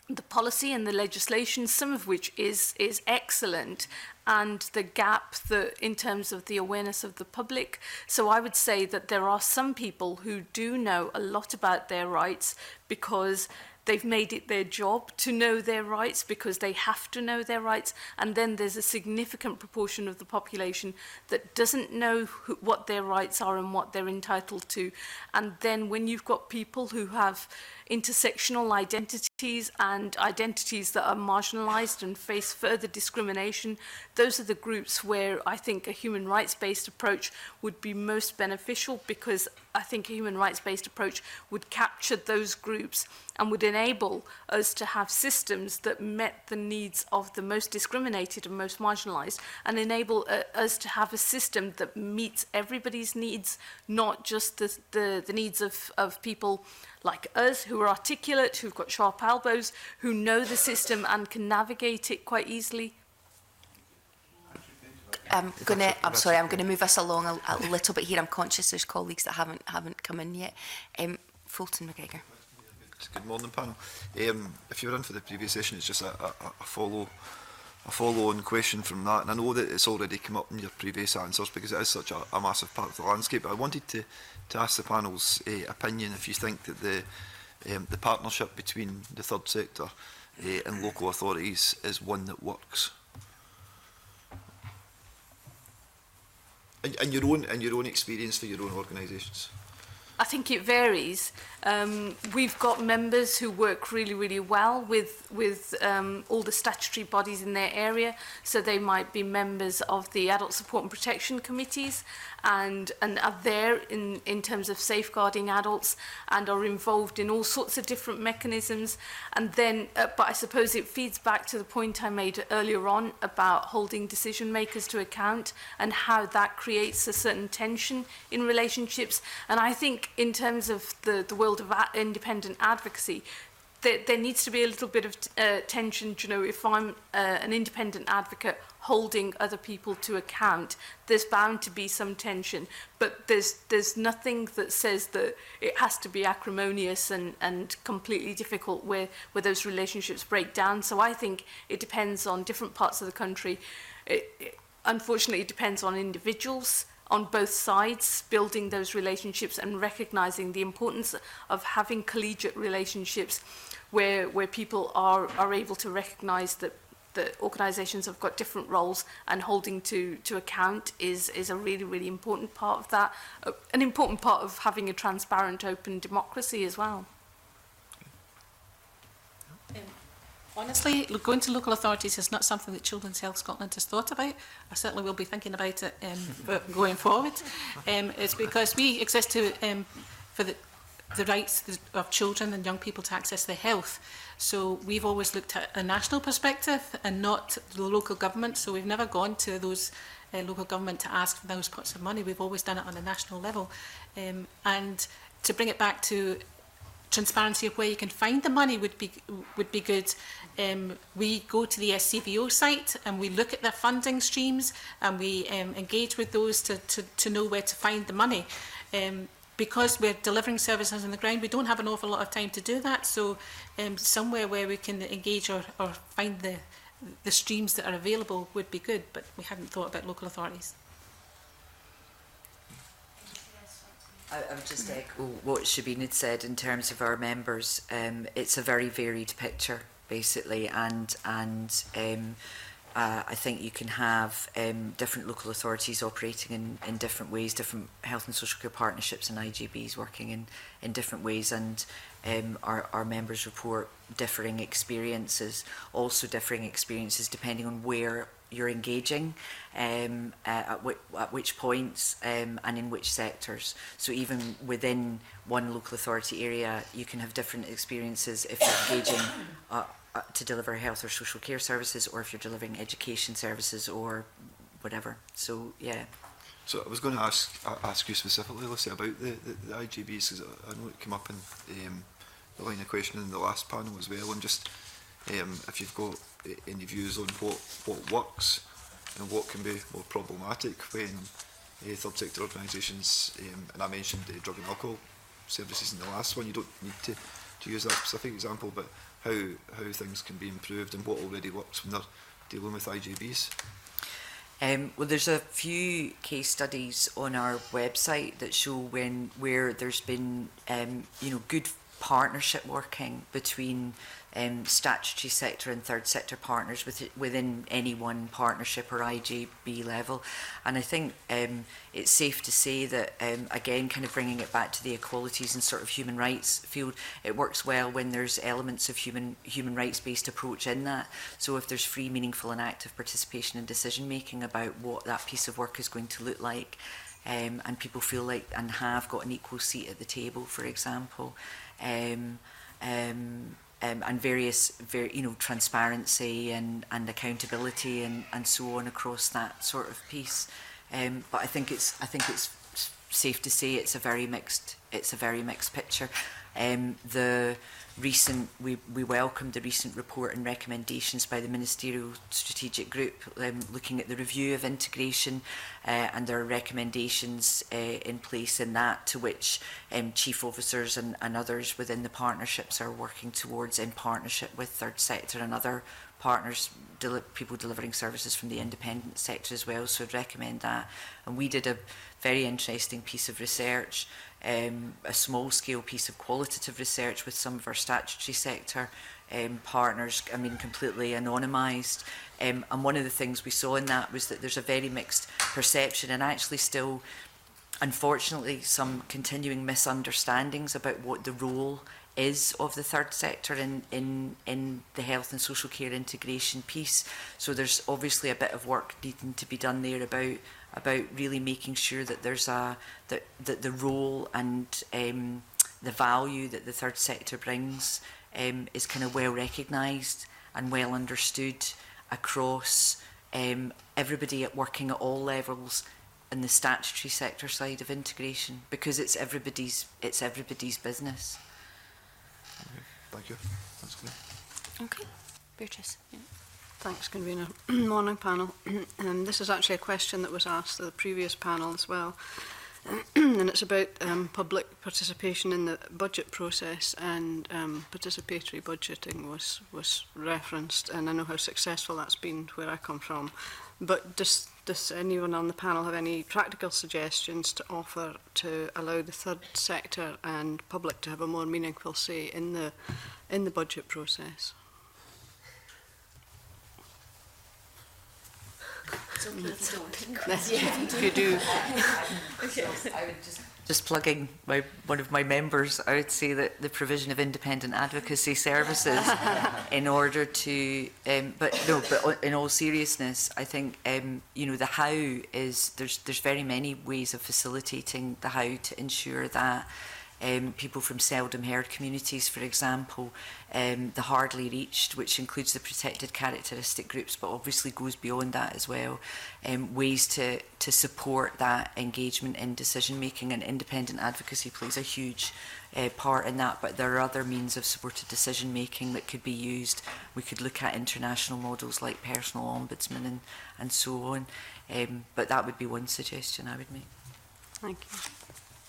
Speaker 12: the policy and the legislation, some of which is excellent, and the gap that in terms of the awareness of the public. So I would say that there are some people who do know a lot about their rights because they've made it their job to know their rights, because they have to know their rights. And then there's a significant proportion of the population that doesn't know what their rights are and what they're entitled to. And then when you've got people who have intersectional identities and identities that are marginalised and face further discrimination, those are the groups where I think a human rights-based approach would be most beneficial, because I think a human rights-based approach would capture those groups and would enable us to have systems that met the needs of the most discriminated and most marginalised, and enable us to have a system that meets everybody's needs, not just the needs of people like us, who are articulate, who've got sharp elbows, who know the system and can navigate it quite easily.
Speaker 1: I'm sorry, I'm going to move us along a little bit here. I'm conscious there's colleagues that haven't come in yet. Fulton McGregor.
Speaker 11: Good morning, panel. If you were in for the previous session, it's just a follow-on question from that. And I know that it's already come up in your previous answers because it is such a massive part of the landscape. But I wanted to ask the panel's opinion if you think that the partnership between the third sector and local authorities is one that works. And your own experience for your own organisations.
Speaker 12: I think it varies. We've got members who work really, really well with all the statutory bodies in their area. So they might be members of the Adult Support and Protection Committees and are there in terms of safeguarding adults and are involved in all sorts of different mechanisms. And then, but I suppose it feeds back to the point I made earlier on about holding decision makers to account and how that creates a certain tension in relationships. And I think in terms of the world of independent advocacy, there needs to be a little bit of tension. You know, if I'm an independent advocate holding other people to account, there's bound to be some tension. But there's nothing that says that it has to be acrimonious and completely difficult where those relationships break down. So I think it depends on different parts of the country. Unfortunately, it depends on individuals on both sides, building those relationships and recognising the importance of having collegiate relationships where people are able to recognise that organisations have got different roles, and holding to account is a really, really important part of that, an important part of having a transparent, open democracy as well.
Speaker 14: Honestly, going to local authorities is not something that Children's Health Scotland has thought about. I certainly will be thinking about it going forward. It's because we exist to for the rights of children and young people to access their health. So we've always looked at a national perspective and not the local government. So we've never gone to those local government to ask for those pots of money. We've always done it on a national level. And to bring it back to transparency of where you can find the money would be good. We go to the SCVO site and we look at their funding streams, and we engage with those to know where to find the money. Because we're delivering services on the ground, we don't have an awful lot of time to do that. So somewhere where we can engage or find the streams that are available would be good, but we hadn't thought about local authorities.
Speaker 15: I would just echo what Shabine had said in terms of our members. It's a very varied picture, basically, and I think you can have different local authorities operating in different ways, different health and social care partnerships and IGBs working in different ways, and our members report differing experiences, also differing experiences depending on where you're engaging, at which points and in which sectors. So even within one local authority area, you can have different experiences if you're engaging to deliver health or social care services, or if you're delivering education services or whatever. So yeah.
Speaker 11: So I was going to ask you specifically, Lucy, about the IGBs, because I know it came up in the line of questioning in the last panel as well, and just if you've got any views on what works and what can be more problematic when third sector organisations, and I mentioned drug and alcohol services in the last one, you don't need to use that specific example, but how things can be improved and what already works when they're dealing with IGBs.
Speaker 15: Well, there's a few case studies on our website that show where there's been good partnership working between statutory sector and third sector partners within any one partnership or IGB level. And I think it's safe to say that, again, kind of bringing it back to the equalities and sort of human rights field, it works well when there's elements of human rights based approach in that. So if there's free, meaningful and active participation in decision making about what that piece of work is going to look like, and people feel like and have got an equal seat at the table, for example, and various transparency and accountability and so on across that sort of piece. But I think it's safe to say it's a very mixed picture. We welcomed the recent report and recommendations by the Ministerial Strategic Group looking at the review of integration, and there are recommendations in place in that to which chief officers and others within the partnerships are working towards in partnership with third sector and other partners, people delivering services from the independent sector as well. So I'd recommend that. And we did a very interesting piece of research, a small-scale piece of qualitative research with some of our statutory sector partners, completely anonymised. And one of the things we saw in that was that there's a very mixed perception and actually still, unfortunately, some continuing misunderstandings about what the role is of the third sector in the health and social care integration piece. So there's obviously a bit of work needing to be done there about really making sure that there's that the role and the value that the third sector brings is kind of well recognised and well understood across everybody working at all levels in the statutory sector side of integration, because it's everybody's business.
Speaker 11: Okay, thank you. That's clear.
Speaker 1: Okay, Beatrice. Yeah.
Speaker 3: Thanks, Convener. Morning, panel. This is actually a question that was asked at the previous panel as well. And it's about public participation in the budget process, and participatory budgeting was referenced, and I know how successful that's been where I come from. But just does anyone on the panel have any practical suggestions to offer to allow the third sector and public to have a more meaningful say in the budget process? If you do.
Speaker 15: I would just plugging one of my members, I would say that the provision of independent advocacy services in order to, but in all seriousness, I think, the how is, there's very many ways of facilitating the how to ensure that people from seldom heard communities, for example, the hardly reached, which includes the protected characteristic groups, but obviously goes beyond that as well, ways to support that engagement in decision making, and independent advocacy plays a huge part in that, but there are other means of supported decision making that could be used. We could look at international models like personal ombudsman and so on, but that would be one suggestion I would make.
Speaker 3: Thank you.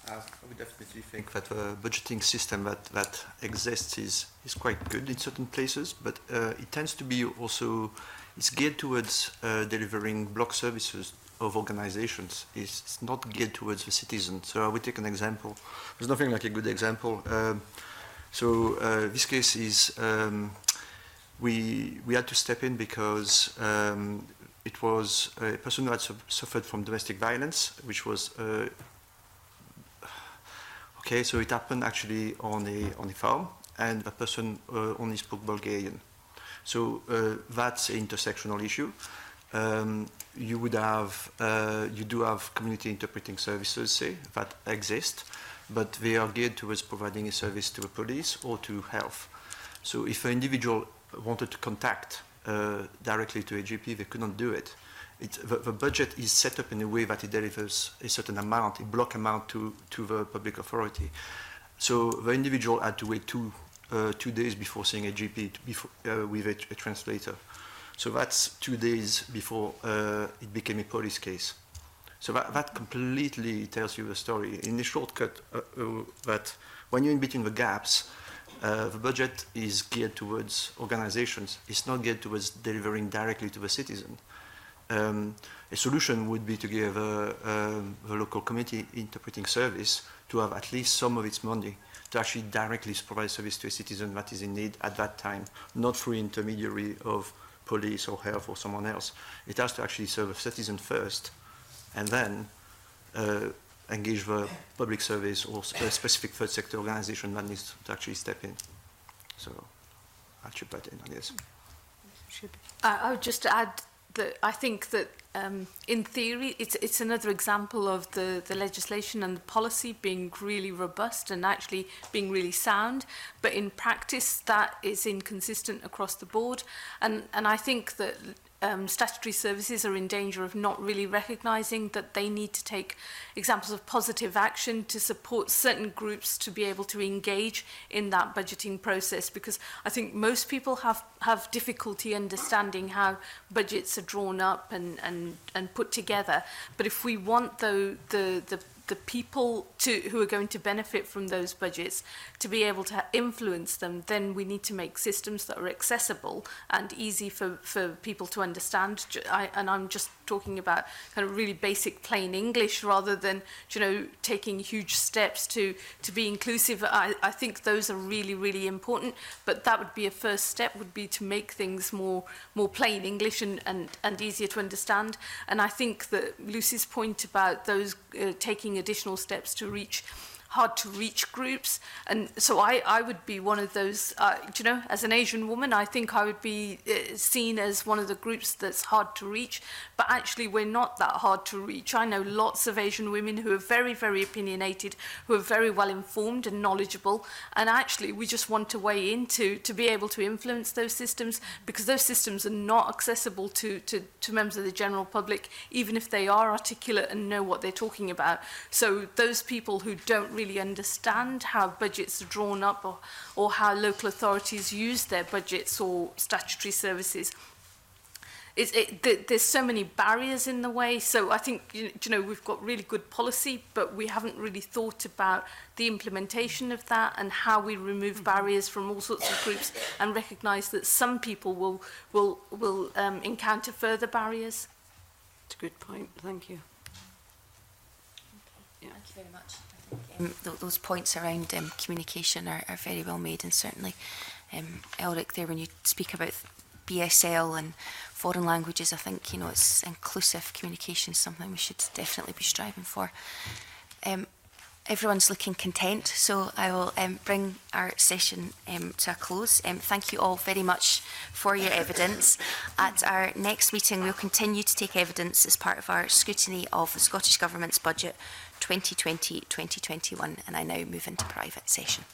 Speaker 16: I would definitely think that the budgeting system that exists is quite good in certain places, but it tends to be also, it's geared towards delivering block services of organizations. It's not geared towards the citizen. So I would take an example. There's nothing like a good example. This case is, we had to step in because it was a person who had suffered from domestic violence, which was okay, so it happened actually on a farm, and the person only spoke Bulgarian. So that's an intersectional issue. You do have community interpreting services, say, that exist, but they are geared towards providing a service to the police or to health. So if an individual wanted to contact directly to a GP, they couldn't do it. The budget is set up in a way that it delivers a certain amount, a block amount to the public authority. So the individual had to wait two days before seeing a GP with a translator. So that's 2 days before it became a police case. So that completely tells you the story. In a shortcut, that when you're in between the gaps, the budget is geared towards organizations. It's not geared towards delivering directly to the citizen. A solution would be to give the local community interpreting service to have at least some of its money to actually directly provide service to a citizen that is in need at that time, not through intermediary of police or health or someone else. It has to actually serve a citizen first, and then engage the public service or a specific third sector organization that needs to actually step in. So I'll chip that in, I guess.
Speaker 12: I would just add that I think that in theory it's another example of the legislation and the policy being really robust and actually being really sound, but in practice that is inconsistent across the board, and I think that statutory services are in danger of not really recognising that they need to take examples of positive action to support certain groups to be able to engage in that budgeting process, because I think most people have difficulty understanding how budgets are drawn up and put together. But if we want the people who are going to benefit from those budgets to be able to influence them, then we need to make systems that are accessible and easy for people to understand. And I'm just talking about kind of really basic plain English rather than, taking huge steps to be inclusive. I think those are really, really important, but that would be a first step, would be to make things more plain English and easier to understand. And I think that Lucy's point about those taking additional steps to reach hard to reach groups, and so I would be one of those, as an Asian woman, I think I would be seen as one of the groups that's hard to reach, but actually we're not that hard to reach. I know lots of Asian women who are very, very opinionated, who are very well informed and knowledgeable, and actually we just want to weigh in to be able to influence those systems, because those systems are not accessible to members of the general public, even if they are articulate and know what they're talking about. So those people who don't really understand how budgets are drawn up or how local authorities use their budgets or statutory services, there's so many barriers in the way. So I think we've got really good policy, but we haven't really thought about the implementation of that and how we remove barriers from all sorts of groups and recognise that some people will encounter further barriers.
Speaker 3: It's a good point. Thank you.
Speaker 1: Yeah. Thank you very much. Those points around communication are very well made, and certainly, Elric, there when you speak about BSL and foreign languages, I think it's inclusive communication, something we should definitely be striving for. Everyone's looking content, so I will bring our session to a close. Thank you all very much for your evidence. At our next meeting, we'll continue to take evidence as part of our scrutiny of the Scottish Government's budget 2020-2021, and I now move into private session.